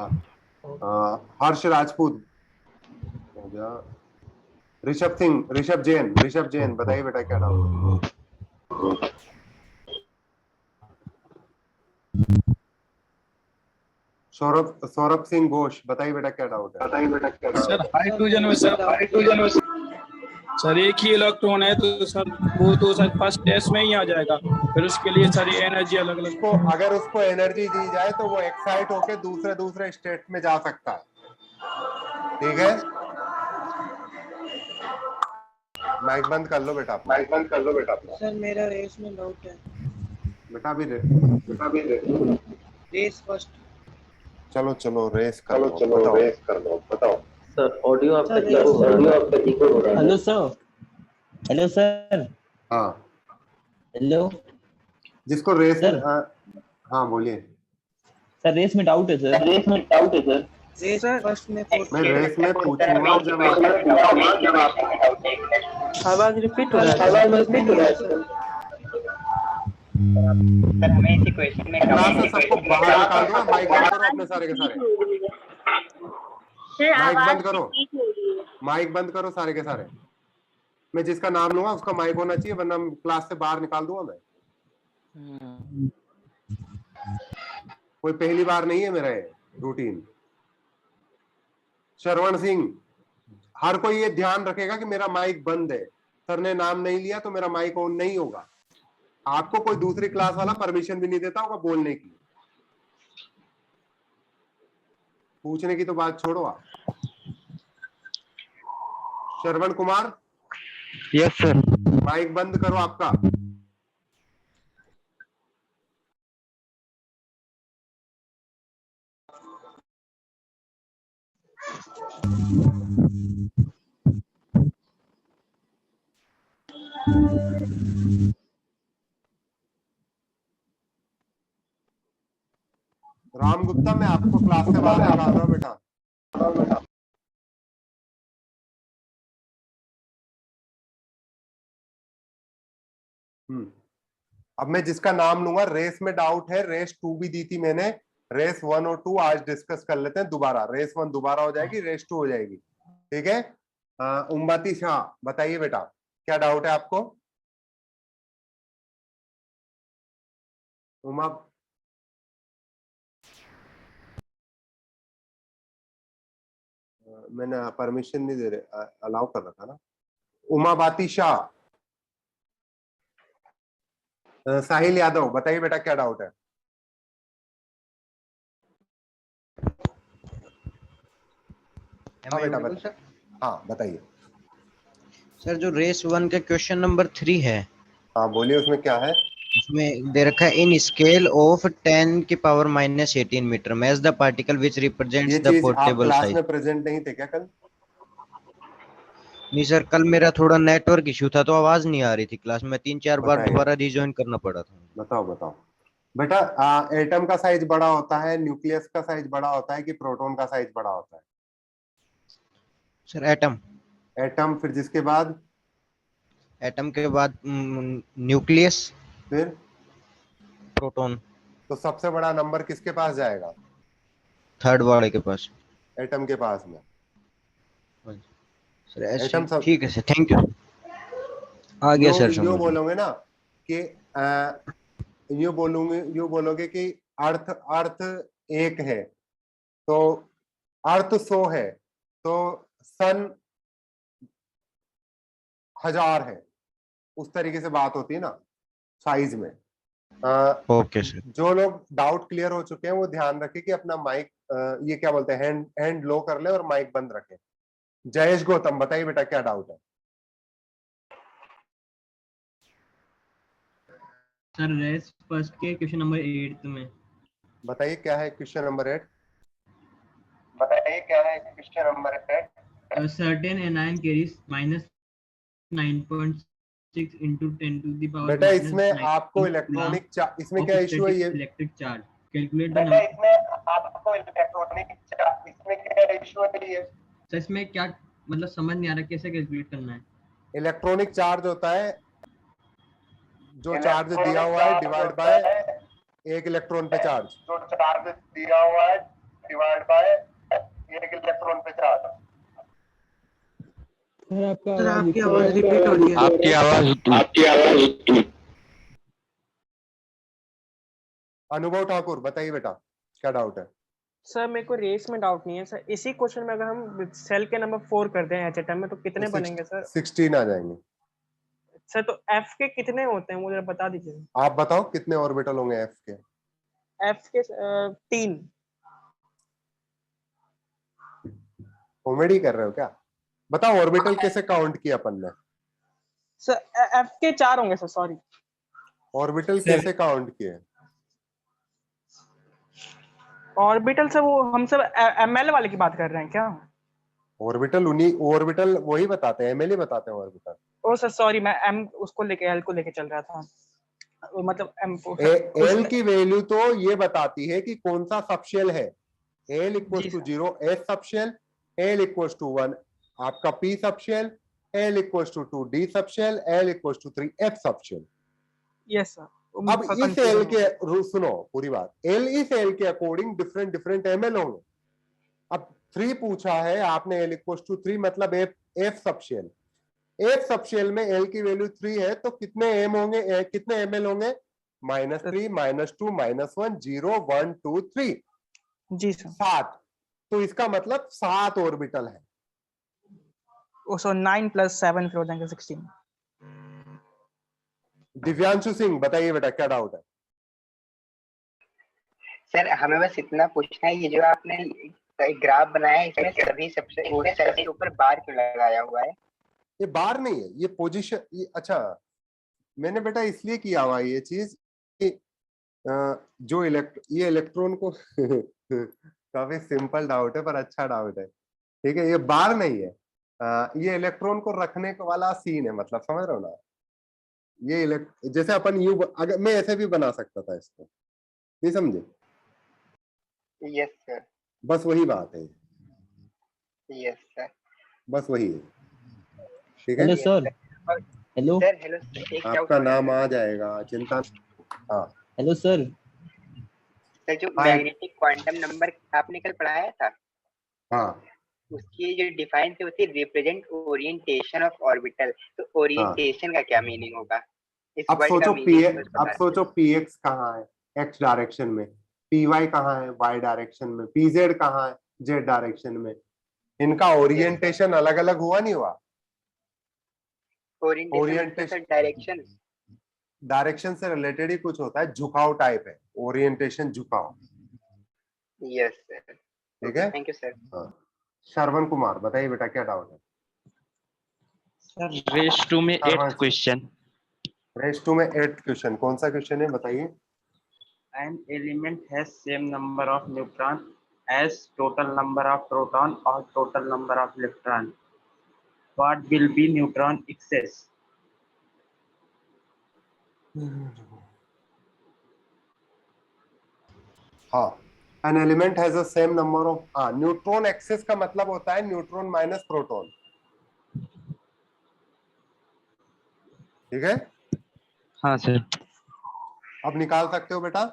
हर्ष राजपूत हो गया, ऋषभ सिंह, ऋषभ जैन बताइए बेटा क्या डाउट है? सौरभ सिंह घोष बताइए बेटा क्या डाउट है? बताइए बेटा क्या डाउट सर हाइड्रोजन में सर एक ही इलेक्ट्रॉन है तो सर वो तो सर फर्स्ट टेस्ट में ही आ जाएगा, फिर उसके लिए सारी एनर्जी अलग अलग। उसको अगर उसको एनर्जी दी जाए तो वो एक्साइट होके दूसरे स्टेट में जा सकता है, ठीक है? माइक बंद कर लो बेटा, माइक बंद कर लो बेटा। सर मेरा रेस में डाउट है। बेटा भी रेस फर्स्ट। चलो रेस कर लो, बताओ। सर ऑडियो आपका इको हो रहा है। हेलो सर हाँ हेलो जिसको रेस हाँ बोलिए सर। रेस में डाउट है सर। रेस फर्स्ट में मैं रेस में पूछूंगा जब आवाज रिपीट हो रहा है सर। हमें इसी क्वेश्चन में क्लास से सबको बाहर निकाल दो, माइक बंद करो अपने सारे के सारे, माइक बंद करो सारे के सारे। मैं जिसका नाम लूंगा उसका माइक होना चाहिए, वरना क्लास से बाहर निकाल दूंगा मैं। कोई पहली बार नहीं है मेरा ये रूटीन। श्रवण सिंह, हर कोई ये ध्यान रखेगा कि मेरा माइक बंद है, सर ने नाम नहीं लिया तो मेरा माइक ऑन नहीं होगा। आपको कोई दूसरी क्लास वाला परमिशन भी नहीं देता होगा बोलने की, पूछने की तो बात छोड़ो आप। Shravan Kumar, yes sir. Mic बंद करो आपका। राम गुप्ता, मैं आपको क्लास से बाहर निकाल रहा हूं बेटा। अब मैं जिसका नाम लूंगा, रेस में डाउट है, रेस 2 भी दी थी मैंने, रेस 1 और 2 आज डिस्कस कर लेते हैं दोबारा। रेस 1 दोबारा हो जाएगी, रेस 2 हो जाएगी, ठीक है? उम्मती शाह बताइए बेटा क्या डाउट है आपको? उमा, मैंने परमिशन नहीं दे रहे, अलाउ कर रखा ना। उमाबाती शाह, साहिल यादव बताइए बेटा क्या डाउट है? हाँ बेटा हाँ बताइए सर। जो रेस 1 का क्वेश्चन नंबर 3 है, हाँ बोलिए, उसमें क्या है? उसमें दे रखा है इन स्केल ऑफ 10 की power -18 meter match the particle which represents the portable class size. में प्रेजेंट नहीं थे क्या कल? नहीं सर, कल मेरा थोड़ा नेटवर्क इशू था तो आवाज नहीं आ रही थी क्लास में, 3-4 बार दोबारा रिज्वाइन करना पड़ा था। बताओ बेटा, एटम का साइज बड़ा होता है, न्यूक्लियस का साइज बड़ा होता है कि प्रोटॉन का साइज बड़ा होता है? सर एटम, फिर जिसके बाद एटम के बाद न्यूक्लियस, फिर प्रोटॉन। तो सबसे बड़ा नंबर किसके पास जाएगा? थर्ड वाले के पास। एटम के पास में। सर ऐसे एटम सब ठीक है सर, थैंक यू। आ गया सर समझ यूं में। बोलोगे ना कि यूं बोलोगे कि अर्थ अर्थ एक है तो अर्थ 100 है तो सन 1000 है, उस तरीके से बात होती है ना साइज में। Okay sir. जो लोग डाउट क्लियर हो चुके हैं वो ध्यान रखें कि अपना माइक ये क्या बोलते हैं हैंड लो कर ले और माइक बंद रखें। जयेश गौतम बताइए बेटा क्या डाउट है? सर रेस फर्स्ट के क्वेश्चन नंबर 8 में बताइए क्या है क्वेश्चन नंबर 8? बताइए क्या है question number 8? certain anion carries -9.6 into 10 to the power बेटा minus इसमें 9 आपको इलेक्ट्रॉनिक इसमें of क्या इशू है static ये? electric charge. Calculate the बेटा number. इसमें आपको इलेक्ट्रॉनिक इसमें क्या इशू है ये? सर इसमें क्या मतलब समझ नहीं आ रहा कैसे कैलकुलेट करना है। इलेक्ट्रॉनिक चार्ज होता है जो चार्ज दिया हुआ है डिवाइड बाय एक इलेक्ट्रॉन पे चार्ज, जो चार्ज दिया हुआ है डिवाइड बाय एक इलेक्ट्रॉन पे चार्ज। सर आपकी आवाज रिपीट हो रही है। आपकी आवाज अनुभव ठाकुर बताइए बेटा क्या डाउट है? सर मेरे को रेस में डाउट नहीं है सर। इसी क्वेश्चन में अगर हम सेल के नंबर 4 कर दें एच एटम में तो कितने बनेंगे सर? 16 आ जाएंगे सर। तो एफ के कितने होते हैं मुझे बता दीजिए। आप बताओ कितने ऑर्बिटल होंगे एफ के? एफ के 3। कॉमेडी कर रहे हो क्या? बताओ ऑर्बिटल कैसे काउंट किया अपन ने? सर एफ के 4 होंगे सर, सॉरी। ऑर्बिटल कैसे काउंट किए? ऑर्बिटल से वो हम सब एमएल वाले की बात कर रहे हैं क्या? ऑर्बिटल वही बताते हैं, एमएल ही बताते हैं ऑर्बिटल। ओ सर सॉरी, मैं एम उसको लेके एल को लेके चल रहा था, मतलब एम एल की वैल्यू तो ये बताती है कि कौन सा सबशेल है। L equals to 0 s subshell, l equals to 1 आपका p subshell, l equals to 2 d subshell, l equals to 3 f subshell. Yes sir. अब इस एल के सुनो पूरी बात, एल इस एल के अकॉर्डिंग डिफरेंट डिफरेंट एमएल होंगे। अब 3 पूछा है आपने, एल इक्वल्स टू 3 मतलब एफ सबशेल। एफ सबशेल में एल की वैल्यू 3 है तो कितने एम होंगे, कितने एमएल होंगे? -3 -2 -1 0 1 2 3 जी सर 7। तो इसका मतलब 7 ऑर्बिटल है। सो 9 + 7 फिर हो जाएंगे 16। दिव्यांशु सिंह बताइए बेटा क्या डाउट है? सर हमें बस इतना पूछना है, ये जो आपने ग्राफ बनाया है इसमें सभी सबसे सेल के ऊपर बार क्यों लगाया हुआ है? ये बार नहीं है, ये पोजीशन। अच्छा मैंने बेटा इसलिए किया हुआ ये चीज कि जो ये इलेक्ट्रॉन को काफी सिंपल डाउट है पर अच्छा डाउट है, ठीक है। ये बार नहीं है, ये इलेक्ट्रॉन को रखने वाला सीन है, मतलब समझ रहे हो ना? ये जैसे अपन यू, अगर मैं ऐसे भी बना सकता था इसको, नहीं समझे? Yes sir. बस वही बात है। Yes sir. बस वही है, ठीक है। Hello sir. Hello sir hello sir, आपका नाम आ जाएगा, चिंता। हाँ हेलो सर। सर जो मैग्नेटिक क्वांटम नंबर आपने कल पढ़ाया था, हाँ, उसकी जो डिफाइन थी होती रिप्रेजेंट ओरिएंटेशन ऑफ ऑर्बिटल। तो ओरिएंटेशन का क्या मीनिंग होगा? अब सोचो पीएक्स कहाँ है एक्स डायरेक्शन में, पीवाई कहाँ है वाई डायरेक्शन में, पीजेड कहाँ है जेड डायरेक्शन में। इनका ओरिएंटेशन अलग अलग हुआ नहीं हुआ? ओरिएंटेशन डायरेक्शन से रिलेटेड ही कुछ होता है, झुकाव टाइप है ओरिएंटेशन, झुकाव। Yes sir. ठीक है, थैंक यू सर। हाँ। श्रवण कुमार बताइए बेटा क्या डाउट है? सर रेस 2 में 8th क्वेश्चन। रेस 2 में 8th क्वेश्चन, कौन सा क्वेश्चन है बताइए? An element has same number of neutron as total number of proton or total number of electron. What will be neutron excess? हाँ, an element has the same number of, हाँ, neutron access का मतलब होता है neutron minus proton, ठीक है। हाँ sir. अब निकाल सकते हो बेटा?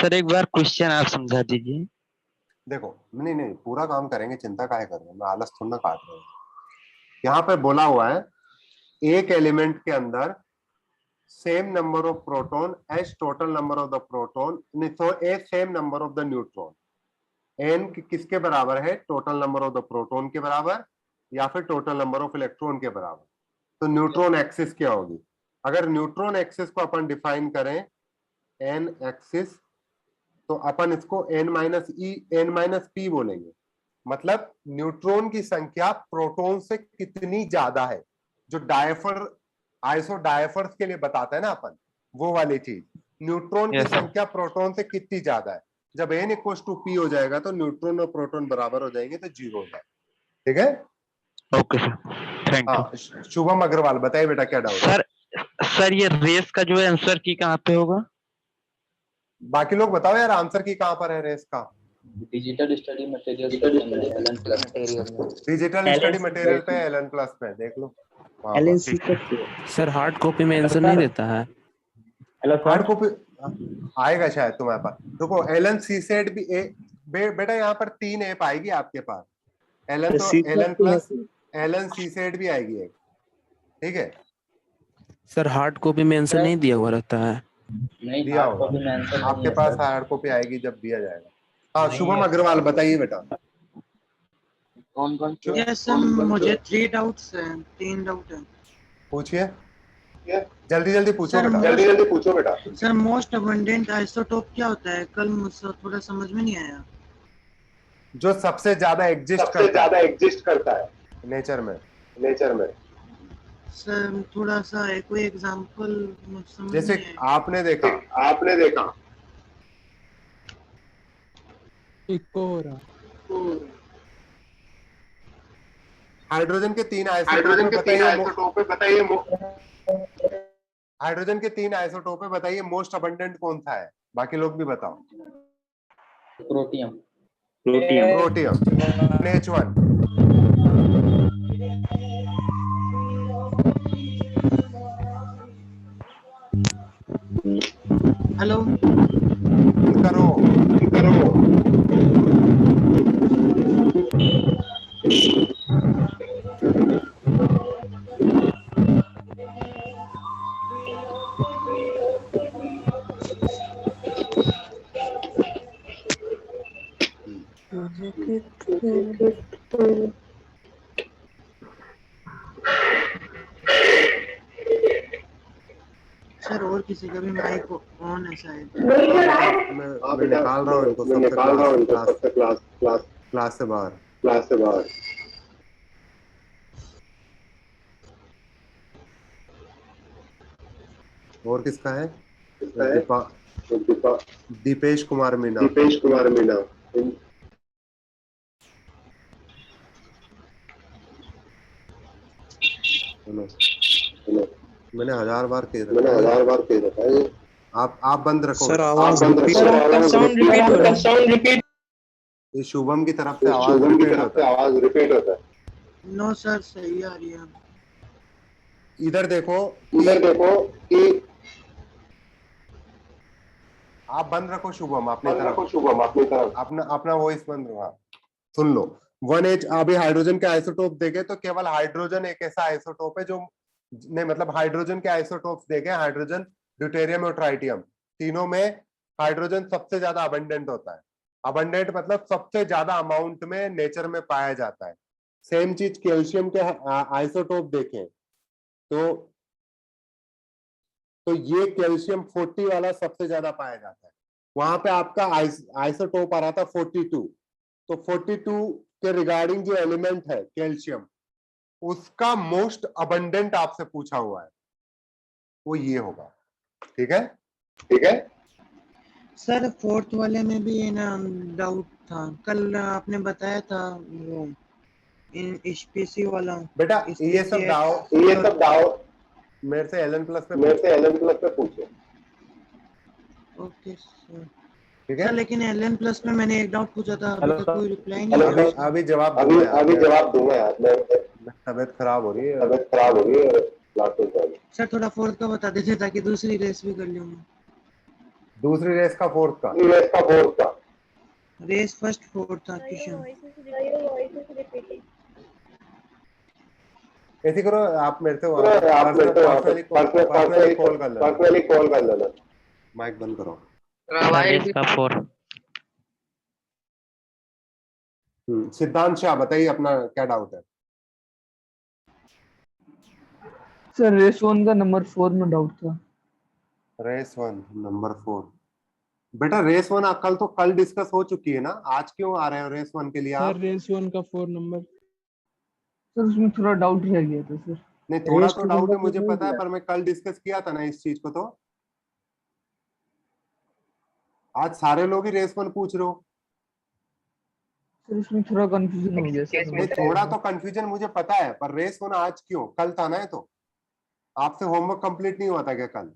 सर एक बार क्वेश्चन आप समझा दीजिए। देखो नहीं नहीं पूरा काम करेंगे, चिंता काहे कर रहे हो, मैं आलस थोड़ा ना काट रहा हूँ। यहाँ पे बोला हुआ है एक एलिमेंट के अंदर same number of proton as total number of the proton as same number of the neutron. N किसके बराबर है? Total number of the proton के बराबर या फिर टोटल नंबर ऑफ इलेक्ट्रॉन के बराबर। तो न्यूट्रॉन एक्सिस क्या होगी? अगर न्यूट्रॉन एक्सिस को अपन डिफाइन करें एन एक्सिस, तो अपन इसको n माइनस p बोलेंगे। मतलब न्यूट्रॉन की संख्या प्रोटॉन से कितनी ज्यादा है, जो डायफर आइसो डायफर्स के लिए बताते हैं ना अपन, वो वाली चीज। न्यूट्रॉन की संख्या प्रोटॉन से कितनी ज्यादा है। जब n इक्वल्स टू p हो जाएगा तो न्यूट्रॉन और प्रोटॉन बराबर हो जाएंगे, तो 0 हो जाएगा। ठीक है, okay sir, thank you. Shubham Agarwal बताइए बेटा क्या डाउट है? सर ये रेस का जो है आंसर की कहाँ पे होगा? बाकी लोग बताओ यार, आंसर की कहाँ पर है रेस का? डिजिटल स्टडी मटेरियल पे एलन प्लस पे देख लो। सर हार्ड कॉपी में आंसर नहीं देता है। हार्ड कॉपी आएगा शायद तुम्हारे पास। देखो एलन सी सेट भी बेटा यहाँ पर 3 ऐप आएगी आपके पास। एलन तो एलन प्लस एलन सी सेट भी आएगी एक। ठीक है सर हार्ड कॉपी में आंसर नहीं दिया हुआ रहता है। नहीं दिया होगा आपके पास, हार्ड कॉपी आएगी जब दिया जाएगा। हाँ शुभम अग्रवाल बताइए बेटा। कौन यस सर, मुझे 3 डाउट्स हैं, 3 डाउट है। पूछिए, जल्दी जल्दी पूछो बेटा, जल्दी जल्दी पूछो बेटा। सर मोस्ट अबंडेंट आइसोटोप क्या होता है? कल मुझसे थोड़ा समझ में नहीं आया। जो सबसे ज्यादा एग्जिस्ट करता है नेचर में। सर थोड़ा सा है, कोई एग्जांपल समझ जैसे नहीं आया। आपने देखा हाइड्रोजन के 3 आइसोटोप बताइए। हाइड्रोजन के 3 आइसोटोप बताइए, मोस्ट अबंडेंट कौन सा है? बाकी लोग भी बताओ। Protium NH1। हेलो करो सर और किसी का भी माइक ऑन है शायद। मैं निकाल रहा हूँ इनको क्लास से बाहर। और किसका है? दीपेश कुमार मीना। मैंने 1000 बार कह रखा है। आप बंद रखो सर, आवाज रिपीट। ये शुभम की तरफ से आवाज रिपीट होता है। नो सर सही आ रही है। इधर देखो कि आप बंद रखो शुभम, अपनी तरफ अपना वॉइस बंद रखो। सुन लो 1H। अभी हाइड्रोजन के आइसोटोप देखे तो केवल हाइड्रोजन एक ऐसा आइसोटोप है जो नहीं, मतलब हाइड्रोजन के आइसोटोप्स देखे, हाइड्रोजन, ड्यूटेरियम और ट्राइटियम, तीनों में हाइड्रोजन सबसे ज्यादा अबंडेंट होता है। अबंडेंट मतलब सबसे ज्यादा अमाउंट में नेचर में पाया जाता है। सेम चीज कैल्शियम के आइसोटोप देखें तो ये कैल्शियम 40 वाला सबसे ज्यादा पाया जाता है। वहां पे आपका आइसोटोप आ रहा था 42। तो 42 के रिगार्डिंग जो एलिमेंट है कैल्शियम, उसका मोस्ट अबंडेंट आपसे पूछा हुआ है, वो ये होगा। ठीक है सर 4th वाले में भी है ना डाउट था, कल आपने बताया था वो स्पीसी वाला। बेटा ये सब डाउट मेरे से एलन प्लस पे पूछो। Okay sir. ठीक है लेकिन एलन प्लस में मैंने एक डाउट पूछा था, अभी तक कोई रिप्लाई नहीं आया। अभी जवाब दूंगा यार, तबीयत खराब हो रही है। सर थोड़ा 4th का बता दीजिए ताकि दूसरी रेस भी कर लूंगा। दूसरी रेस का फोर्थ का रेस फर्स्ट फोर्थ था किशन। ऐसे करो, आप मेरे से पर्सनली कॉल कर लेना। माइक बंद करो। रेस का 4। सिद्धांत शाह बताइए अपना क्या डाउट है। सर रेस 1 का नंबर 4 में डाउट था। Race 1 number 4। बेटा रेस 1 कल डिस्कस हो चुकी है ना, आज क्यों आ रहे हो रेस 1 के लिए आप? सर रेस 1 का 4 नंबर सर उसमें थोड़ा डाउट रह गया था सर। नहीं, थोड़ा तो डाउट है मुझे पता है, पर मैं कल डिस्कस किया था ना इस चीज को। तो आज सारे लोग ही रेस 1 पूछ रहे हो। सर उसमें थोड़ा कंफ्यूजन हो गया सर। नहीं, थोड़ा तो कंफ्यूजन मुझे पता है, पर रेस 1 आज क्यों? कल था ना। तो आपसे होमवर्क कंप्लीट नहीं हुआ था क्या कल?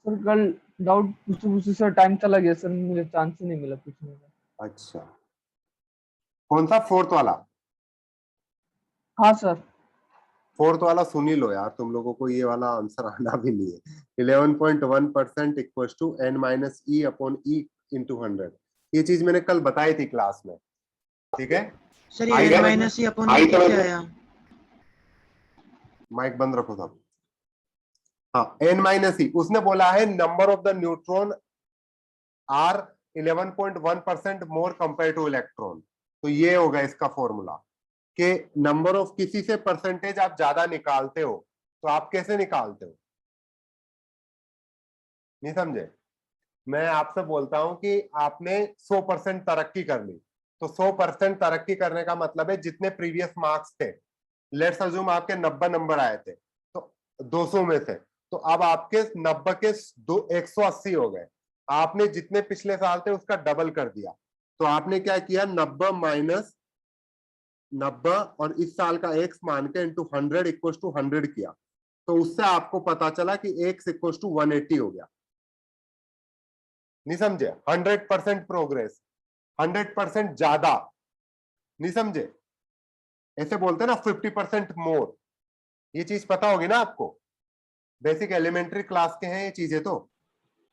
सर कल डाउट पूछते सर टाइम चला गया सर, मुझे चांस ही नहीं मिला पूछने का। अच्छा, कौन सा फोर्थ वाला? हाँ सर। फोर्थ वाला सुन ही लो यार, तुम लोगों को ये वाला आंसर आना भी नहीं है। 11.1% equals to n minus e upon e into 100। ये चीज मैंने कल बताई थी क्लास में, ठीक है सर ये n माइनस ई अपॉन ई कैसे आया? माइक बंद रखो सब। हाँ, n माइनस ई उसने बोला है number of the neutron are 11.1% more compare to electron. तो ये होगा इसका फॉर्मूला कि नंबर ऑफ किसी से परसेंटेज आप ज्यादा निकालते हो तो आप कैसे निकालते हो? नहीं समझे? मैं आपसे बोलता हूं कि आपने 100% तरक्की कर ली, तो 100% तरक्की करने का मतलब है जितने प्रीवियस मार्क्स थे, लेट्स अज्यूम आपके 90 नंबर आए थे तो 200 में से, तो अब आपके 90 के 180 हो गए। आपने जितने पिछले साल थे उसका डबल कर दिया। तो आपने क्या किया, 90 माइनस 90 और इस साल का x मान के इंटू 100 इक्वल टू 100 किया, तो उससे आपको पता चला कि x इक्वल टू 180 हो गया। नहीं समझे? 100% प्रोग्रेस, 100% ज्यादा। नहीं समझे? ऐसे बोलते ना 50% मोर। ये चीज पता होगी ना आपको, बेसिक एलिमेंट्री क्लास के हैं ये चीजें। तो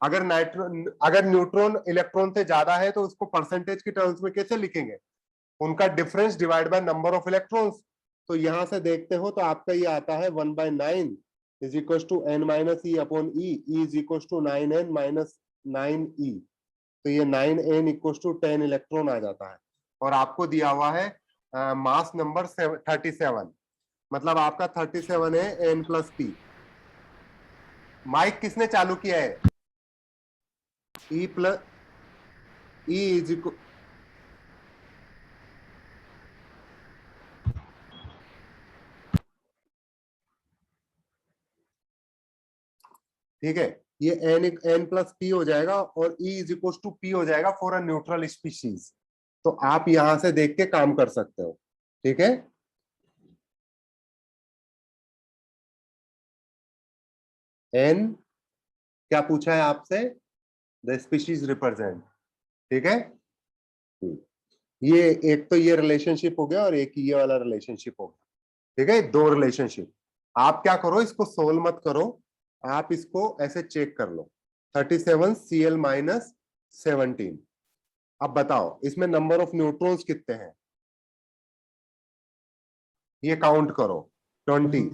अगर न्यूट्रॉन इलेक्ट्रॉन से ज्यादा है तो उसको परसेंटेज की टर्म्स में कैसे लिखेंगे? उनका difference divide by number of electrons. तो यहां से देखते हो तो आपका ये आता है 1/9 is equal to n minus e upon e is equal to 9n minus 9e। तो ये 9n इक्वल टू 10 इलेक्ट्रॉन आ जाता है। और आपको दिया हुआ है मास नंबर 37, मतलब आपका 37 है n प्लस p। माइक किसने चालू किया है? E plus E is equal, ठीक है, ये n प्लस p हो जाएगा और e is equal to p हो जाएगा फॉर अ न्यूट्रल स्पीशीज। तो आप यहां से देख के काम कर सकते हो, ठीक है। n क्या पूछा है आपसे? द स्पीशीज रिप्रेजेंट, ठीक है। ये एक तो ये रिलेशनशिप हो गया और एक ये वाला रिलेशनशिप हो गया, ठीक है। दो रिलेशनशिप। आप क्या करो, इसको सोल्व मत करो, आप इसको ऐसे चेक कर लो। 37 Cl माइनस 17। अब बताओ इसमें नंबर ऑफ न्यूट्रॉन्स कितने हैं? ये काउंट करो, 20,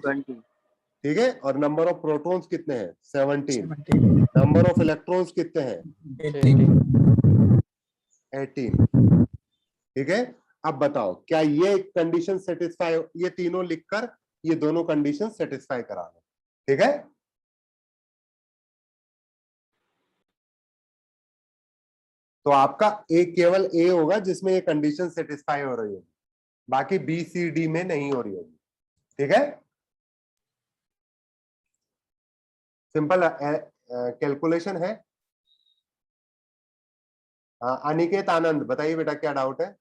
ठीक है। और नंबर ऑफ प्रोटॉन्स कितने हैं? 17। नंबर ऑफ इलेक्ट्रॉन्स कितने हैं? 18, ठीक है। अब बताओ क्या ये कंडीशन सेटिस्फाई, ये तीनों लिखकर ये दोनों कंडीशन सेटिस्फाई करा लो, ठीक है। तो आपका केवल ए होगा जिसमें ये कंडीशन सेटिस्फाई हो रही होगी, बाकी बी सी डी में नहीं हो रही होगी, ठीक है। सिंपल कैलकुलेशन है। अनिकेत आनंद बताइए बेटा क्या डाउट है?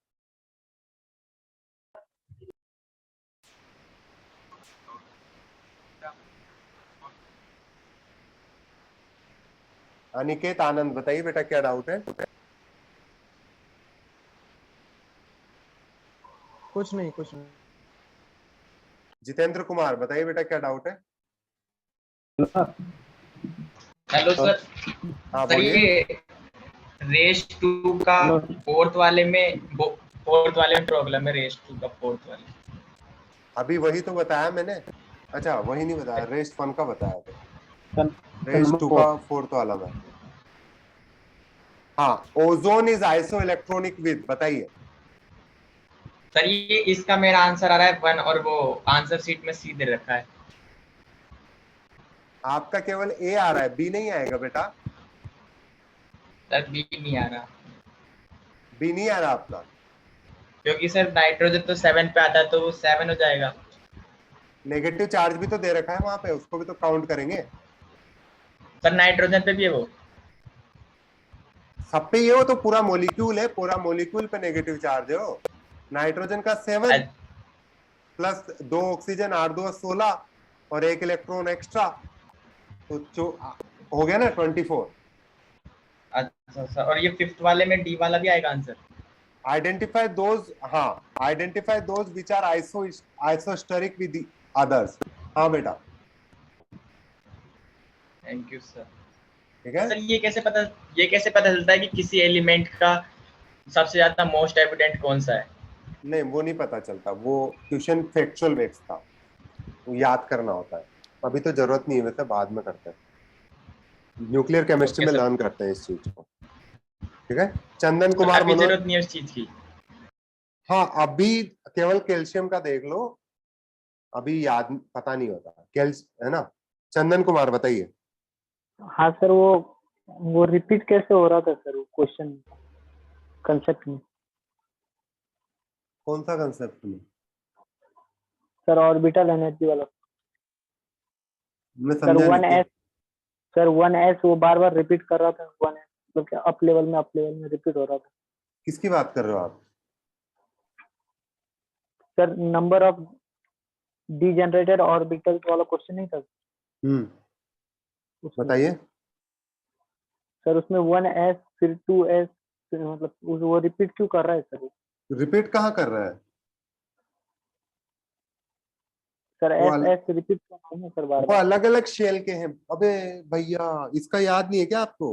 अनिकेत आनंद बताइए बेटा क्या डाउट है? कुछ नहीं कुछ नहीं। जितेंद्र कुमार बताइए बेटा क्या डाउट है? Hello sir. हाँ सर बोलिए। ये रेस 2 का फोर्थ वाले में प्रॉब्लम है, रेस 2 का फोर्थ वाले। अभी वही तो बताया मैंने। अच्छा वही नहीं बताया, रेस 1 का बताया था, रेस 2 का फोर्थ वाला में। हाँ, ozone is iso electronic with, बताइए। सर ये इसका मेरा आंसर आ रहा है 1 और वो आंसर शीट में सी दे रखा है। आपका केवल ए आ रहा है, बी नहीं आएगा बेटा। सर बी नहीं आ रहा, बी नहीं आ रहा आपका, क्योंकि सर नाइट्रोजन तो 7 पे आता है तो वो 7 हो जाएगा। नेगेटिव चार्ज भी तो दे रखा है वहां पे, उसको भी तो काउंट करेंगे। सर नाइट्रोजन पे भी है वो। सब पे ये हो तो पूरा मॉलिक्यूल है, पूरा मॉलिक्यूल पे नेगेटिव चार्ज है वो। नाइट्रोजन का 7 प्लस 2 ऑक्सीजन 8 2 16 और 1 इलेक्ट्रॉन एक्स्ट्रा, तो हो गया ना 24। अच्छा सर, और ये फिफ्थ वाले में डी वाला भी आएगा आंसर। आइडेंटिफाई दोज, हाँ identify those which are isosteric with others. हाँ बेटा थैंक यू सर। ठीक है। सर ये कैसे पता चलता है कि किसी एलिमेंट का सबसे ज्यादा मोस्ट एविडेंट कौन सा है? नहीं वो नहीं पता चलता, वो क्वेश्चन फैक्चुअल बेस्ड था, वो याद करना होता है। अभी तो जरूरत नहीं है, वैसे बाद में करते हैं, न्यूक्लियर केमिस्ट्री में लर्न करते हैं इस चीज को। ठीक है। चंदन कुमार अभी मनोज, जरूरत नहीं है उस चीज की। हाँ अभी केवल कैल्शियम का देख लो, अभी याद पता नहीं होता है ना। चंदन कुमार बताइए। हाँ सर, वो रिपीट कैसे हो रहा था सर, वो क्वेश्चन कंसेप्ट में? कौन सा कंसेप्ट में सर ऑर्बिटल एनर्जी वाला मैं सर। समझा 1s सर 1s वो बार बार रिपीट कर रहा था। 1s मतलब क्या अप लेवल में रिपीट हो रहा था। किसकी बात कर रहे हो आप? Sir number of degenerated orbitals वाला क्वेश्चन नहीं था बताइए। सर उसमें 1s फिर 2s मतलब वो रिपीट क्यों कर रहा है सर? रिपीट कहाँ कर रहा है सर? वो एस रिपीट कर रहा है सर बार वो बार। अलग अलग शेल के हैं। अबे भैया इसका याद नहीं है क्या आपको?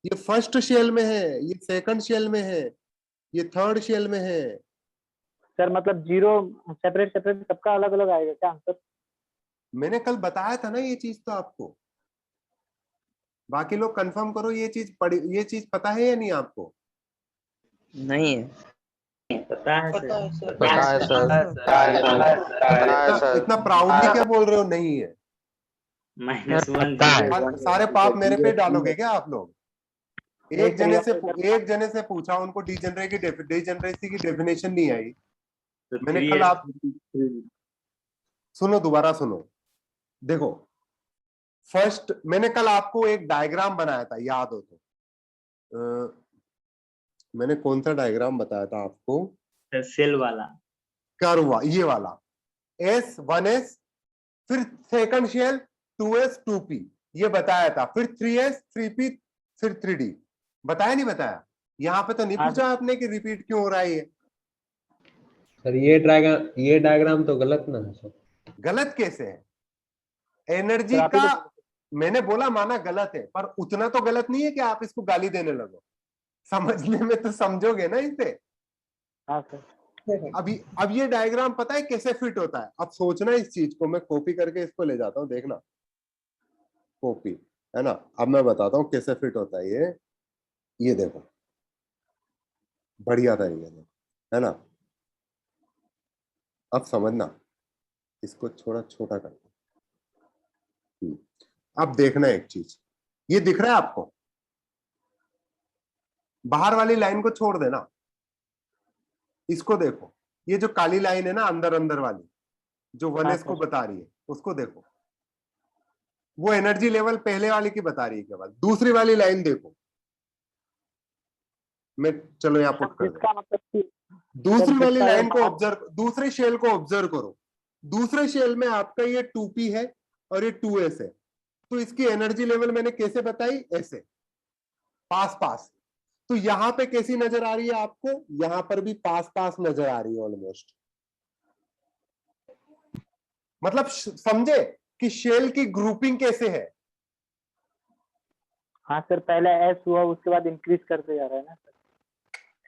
ये फर्स्ट शेल में है, ये सेकंड शेल में है, ये थर्ड शेल में है। सर मतलब जीरो सेपरेट सबका अलग अलग आएगा क्या आंसर? मैंने कल बताया था ना ये चीज तो आपको। बाकी लोग कंफर्म करो, ये चीज पता है या नहीं आपको? नहीं है, पता है सर। इतना प्राउडली क्या बोल रहे हो नहीं है? -1 सारे पाप मेरे पे डालोगे क्या आप लोग? एक जने से पूछा, उनको डीजेनरेसी की डेफिनेशन नहीं आई। मैंने कल आप सुनो, दोबारा सुनो, देखो फर्स्ट मैंने कल आपको एक डायग्राम बनाया था, याद हो तो। मैंने कौन सा डायग्राम बताया था आपको? सेल वाला कर्व, ये वाला S1s, फिर सेकंड शेल 2s 2p, ये बताया था। फिर 3s 3p, फिर 3d। बताया नहीं बताया? यहाँ पे तो नहीं पूछा आपने कि रिपीट क्यों हो रहा है ये। सर ये डायग्राम तो गलत ना है सर। गलत कैसे है? एनर्जी का मैंने बोला माना गलत है, पर उतना तो गलत नहीं है कि आप इसको गाली देने लगो। समझने में तो समझोगे ना इसे। हाँ सर। अब ये डायग्राम पता है कैसे फिट होता है? अब सोचना इस चीज को, मैं कॉपी करके इसको ले जाता हूँ, देखना कॉपी है ना। अब मैं बताता हूँ कैसे फिट होता है ये देखो, बढ़िया तरीके से है ना। अब समझना, इसको थोड़ा छोटा करना। अब देखना एक चीज, ये दिख रहा है आपको? बाहर वाली लाइन को छोड़ देना, इसको देखो। ये जो काली लाइन है ना अंदर अंदर वाली, जो 1s को बता रही है, उसको देखो। वो एनर्जी लेवल पहले वाली की बता रही है केवल। दूसरी वाली लाइन देखो, मैं चलो यहाँ पुट कर दूं। दूसरी वाली लाइन को ऑब्जर्व, दूसरे शेल को ऑब्जर्व करो। दूसरे शेल में आपका ये 2p है और ये 2s है, तो इसकी एनर्जी लेवल मैंने कैसे बताई? ऐसे पास पास। तो यहां पे कैसी नजर आ रही है आपको? यहां पर भी पास पास नजर आ रही है ऑलमोस्ट। मतलब समझे कि शेल की ग्रुपिंग कैसे है? हाँ सर, पहले एस हुआ उसके बाद इंक्रीज करते जा रहा है ना सर,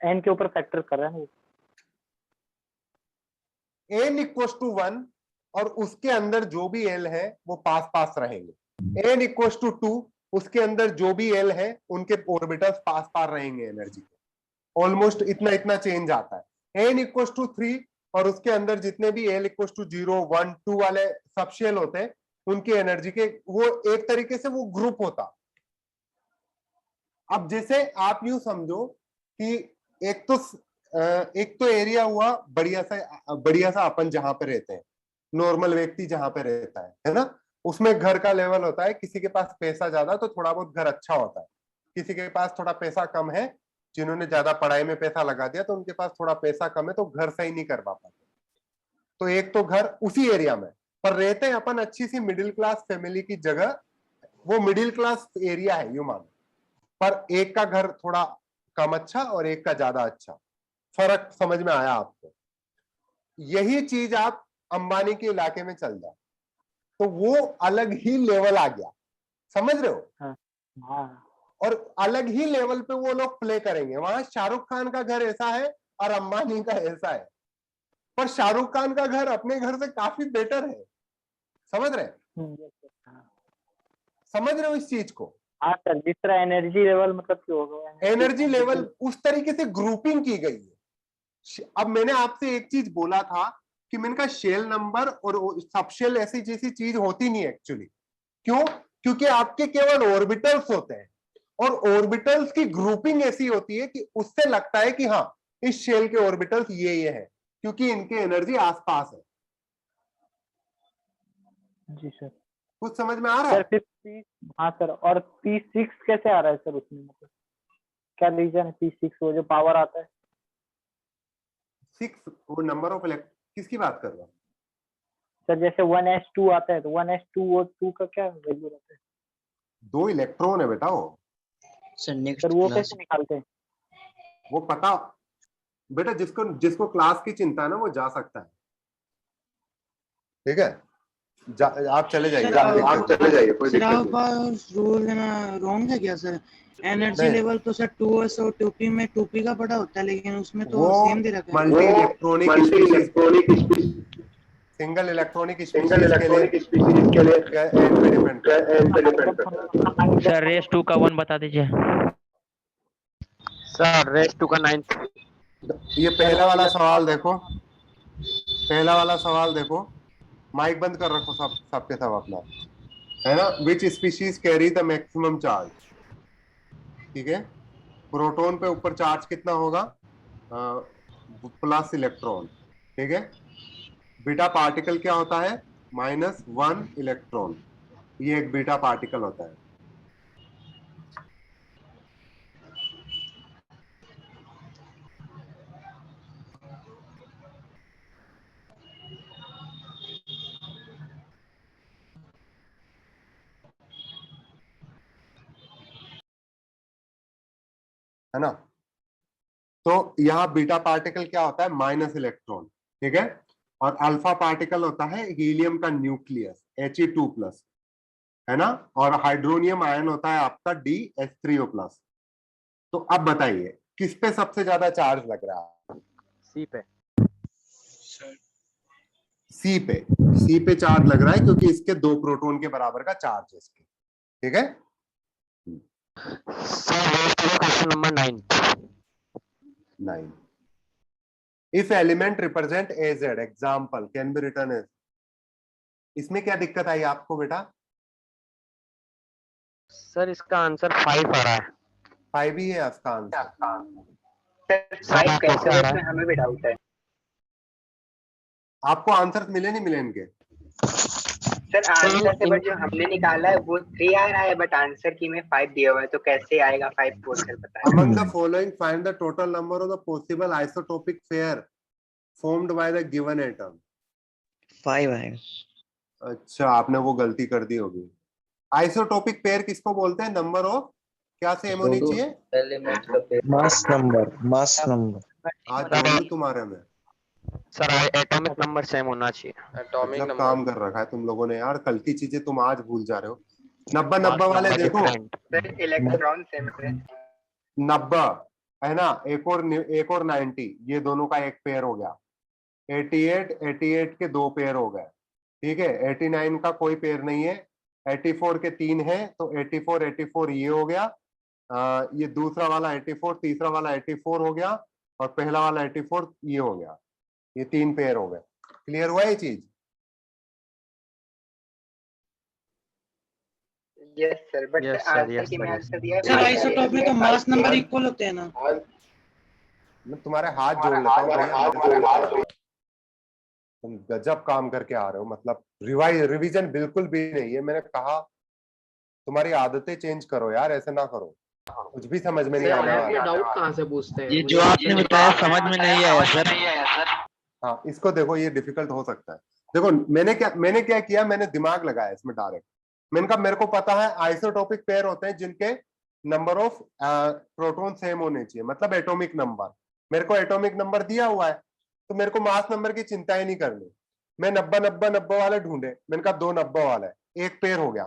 एन के ऊपर फैक्टर कर रहा है ना। n इक्वल्स टू 1 और उसके अंदर जो भी l है वो पास पास रहेंगे। n इक्वल्स टू 2 उसके अंदर जो भी l है उनके ऑर्बिटल्स पास पास रहेंगे एनर्जी के। ऑलमोस्ट इतना इतना चेंज आता है। n इक्वल्स टू 3 और उसके अंदर जितने भी l इक्वल्स टू 0 1 2 वाले सबशेल होते हैं उनकी एनर्जी के वो एक तरीके से वो ग्रुप होता। अब जैसे आप यूं समझो कि एक तो एरिया हुआ बढ़िया सा अपन जहां पे रहते हैं, नॉर्मल व्यक्ति जहां पे रहता है ना, उसमें घर का लेवल होता है। किसी के पास पैसा ज्यादा तो थोड़ा बहुत घर अच्छा होता है, किसी के पास थोड़ा पैसा कम है, जिन्होंने ज्यादा पढ़ाई में पैसा लगा दिया तो उनके पास थोड़ा पैसा कम है तो घर सही नहीं करवा पाते। तो एक तो घर उसी एरिया में, पर रहते हैं अपन अच्छी सी मिडिल क्लास फैमिली की जगह, वो मिडिल क्लास एरिया है यूं मानो, पर एक का घर थोड़ा कम अच्छा और एक का ज्यादा अच्छा। फर्क समझ में आया आपको? यही चीज आप अंबानी के इलाके में चल जाओ तो वो अलग ही लेवल आ गया, समझ रहे हो? और अलग ही लेवल पे वो लोग प्ले करेंगे। वहां शाहरुख खान का घर ऐसा है और अंबानी का ऐसा है, पर शाहरुख खान का घर अपने घर से काफी बेटर है। समझ रहे? समझ रहे हो इस चीज को? हाँ सर, जिस तरह एनर्जी लेवल मतलब कि होगा, एनर्जी लेवल उस तरीके से ग्रुपिंग की गई है। अब मैंने आपसे एक चीज बोला था कि मैंने कहा शेल नंबर और सबशेल ऐसी जैसी चीज होती नहीं एक्चुअली। क्यों? क्योंकि आपके केवल ऑर्बिटल्स होते हैं और ऑर्बिटल्स की ग्रुपिंग ऐसी होती है कि उससे लगता है कि हाँ इस शेल के ऑर्बिटल्स ये है, क्योंकि इनके एनर्जी आसपास है। जी सर। कुछ समझ में आ रहा है? सर हाँ सर, और P6 कैसे आ रहा है सर उसमें, मतलब क्या रीजन है P6 वो जो पावर आता है? 6 वो नंबर ऑफ किसकी बात कर रहा हूँ सर? जैसे 1s2 आता है तो 1s2 और 2 का क्या वैल्यू रहता है? 2 इलेक्ट्रॉन है बेटा वो। सर वो कैसे निकालते हैं? वो पता बेटा, जिसको क्लास की चिंता है ना वो जा सकता है, ठीक है? आप चले जाइए, आप चले जाइए, कोई दिक्कत नहीं। रूल रॉन्ग है क्या सर? एनर्जी लेवल तो सर 2s और 2p में 2p का बड़ा होता है, लेकिन उसमें तो सेम दे रखा है। Multi electronic single electronic species के लिए एन पे डिपेंड करता है। सर रेस 2 का 1 बता दीजिए। सर रेस 2 का 9। ये पहला वाला सवाल देखो, पहला वाला सवाल देखो, माइक बंद कर रखो सबके सब अपना, है ना? Which species carry the maximum charge, ठीक है? प्रोटॉन पे ऊपर चार्ज कितना होगा? प्लस इलेक्ट्रॉन, ठीक है? बीटा पार्टिकल क्या होता है? -1 इलेक्ट्रॉन। ये एक बीटा पार्टिकल होता है। है ना? तो यहाँ बीटा पार्टिकल क्या होता है? माइनस इलेक्ट्रॉन, ठीक है? और अल्फा पार्टिकल होता है हीलियम का न्यूक्लियस He2+, है ना? और हाइड्रोनियम आयन होता है आपका DH3O+। तो अब बताइए किस पे सबसे ज्यादा चार्ज लग रहा है? सी पे। सी पे चार्ज लग रहा है क्योंकि इसके 2 प्रोटॉन के बराबर का चार्ज है इसके, ठीक है? Question number 9। If element represent AZ, example can be written as, इसमें क्या दिक्कत आई आपको बेटा? सर इसका आंसर 5 आ रहा है। 5 ही है इसका आंसर। सर 5 कैसे है इसमें हमें भी डाउट है। आपको आंसर मिले नहीं मिले इनके? सर आंसर से बट जो हमने निकाला है वो 3 आ रहा है, बट आंसर की में 5 दिया हुआ है, तो कैसे आएगा 5 को सर बताइए। Among the following find the total number of the possible isotopic pair formed by the given atom। 5 आएगा। अच्छा, आपने वो गलती कर दी होगी। आइसोटोपिक पेयर किसको बोलते हैं? नंबर ऑफ क्या सेम होनी चाहिए? Mass number. आज बोलूं तुम्हारे में सर एटॉमिक नंबर सेम होना चाहिए। मतलब काम कर रखा है तुम लोगों ने यार, कल की चीजें तुम आज भूल जा रहे हो। 90 वाले देखो, इलेक्ट्रॉन सेम है। 90 है ना, एक और 90, ये दोनों का एक पेयर हो गया। 88 के 2 पेयर हो गए, ठीक है। 89 का कोई पेयर नहीं है, 84 के 3 है, तो 84 ये हो गया। ये दूसरा वाला 84, तीसरा वाला 84 हो गया, और पहला वाला 84 ये हो गया। ये 3 पेयर हो गए। क्लियर हुआ ये चीज? यस सर, बट आंसर की मैं आंसर दिया सर आइसोटोप में तो मास नंबर इक्वल होते हैं ना। मैं तुम्हारे हाथ जोड़ लेता हूँ भैया, तुम गजब काम करके आ रहे हो। मतलब रिवीजन बिल्कुल भी नहीं है। मैंने कहा तुम्हारी आदतें चेंज करो यार, ऐसे ना करो, कुछ भी समझ में नहीं आने वाला। डाउट कहाँ से पूछते हैं? ये जो आपने बताया समझ में नहीं आया सर। हाँ, इसको देखो, ये डिफिकल्ट हो सकता है। देखो मैंने क्या किया, मैंने दिमाग लगाया इसमें डायरेक्ट। मैंने कहा मेरे को पता है आइसोटोपिक पेयर होते हैं जिनके नंबर ऑफ प्रोटॉन सेम होने चाहिए, मतलब एटॉमिक नंबर। मेरे को एटॉमिक नंबर दिया हुआ है, तो मेरे को मास नंबर की चिंता ही नहीं करनी। मैं 90 वाले ढूंढे, मैंने कहा 2 90 वाला है, एक पेयर हो गया।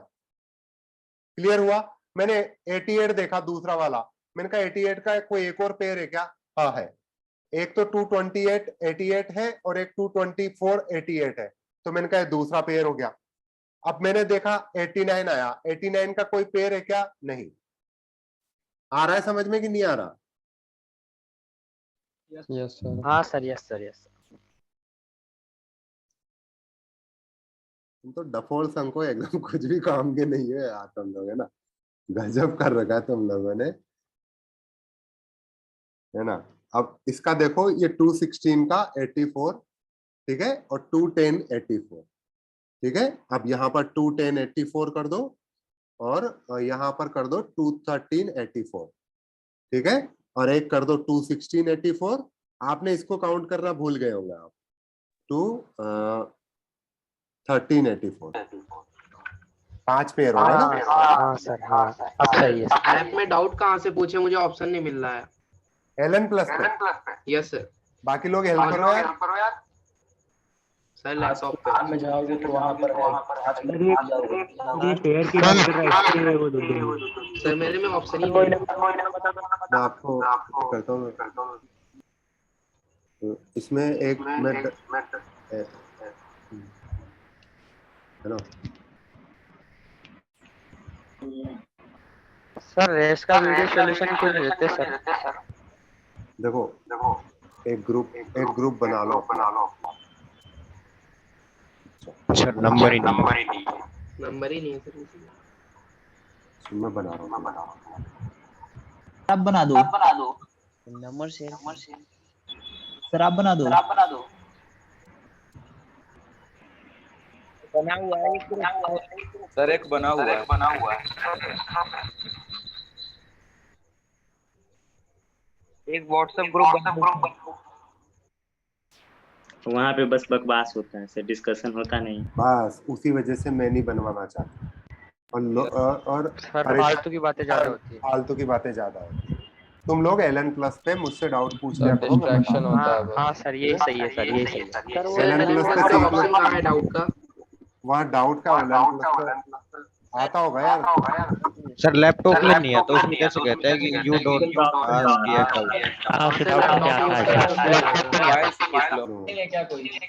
क्लियर हुआ? मैंने 88 देखा दूसरा वाला, मैंने कहा 88 का कोई एक और पेयर है क्या? हाँ है, एक तो 228 88 है और एक 224 88 है, तो मैंने कहा दूसरा पेयर हो गया। अब मैंने देखा 89 आया, 89 का कोई पेयर है क्या? नहीं। आ रहा है समझ में कि नहीं आ रहा? Yes sir. हाँ सर, यस सर, यस। तुम तो डफोल संको एकदम कुछ भी काम के नहीं है यार तुम लोग, है ना। गजब कर रखा है तुम लोगों ने, है ना। अब इसका देखो, ये 216 का 84, ठीक है, और 210 84, ठीक है। अब यहाँ पर 210 84 कर दो, और यहाँ पर कर दो 213 84, ठीक है, और एक कर दो 216 84। आपने इसको काउंट करना भूल गए होंगे आप। 213 84, 5 पेयर होगा ना। हाँ सर, हाँ अब सही है। ऐप में डाउट कहाँ से पूछे? मुझे ऑप्शन नहीं मिल रहा है। LN प्लस पे। Yes sir. बाकी लोग हेल्प करो यार। सर लैपटॉप पे में जाओगे तो वहाँ पर ये पेयर की बात कर रहा है, वो दे दो। सर मेरे में ऑप्शन ही नहीं है। मैं आपको करता हूँ। इसमें एक हेलो सर रेस का वीडियो सॉल्यूशन क्यों नहीं देते सर? देखो एक ग्रुप बना लो। सर नंबर ही नहीं है सर। मैं बना रहा हूँ। आप बना दो नंबर से सर, आप बना दो। बना हुआ है सर, एक बना हुआ है। एक व्हाट्सएप ग्रुप वहाँ पे बस बकवास होता है सर, डिस्कशन होता नहीं। बस उसी वजह से मैं नहीं बनवाना चाहता। और सर फालतू की बातें ज्यादा होती है। फालतू की बातें ज्यादा होती है। तुम लोग LN प्लस पे मुझसे डाउट पूछ लिया करो। डिस्ट्रैक्शन होता है। हाँ सर, ये सही है सर, ये सही है। LN प्लस पे ऑप्शन कहाँ है डाउट का? वहाँ डाउट का LN प्लस पे आता होगा यार। सर लैपटॉप में नहीं है, तो उसमें कैसे कहता है कि यू डोंट आस्क किया डाउट क्या आता है? क्या कोई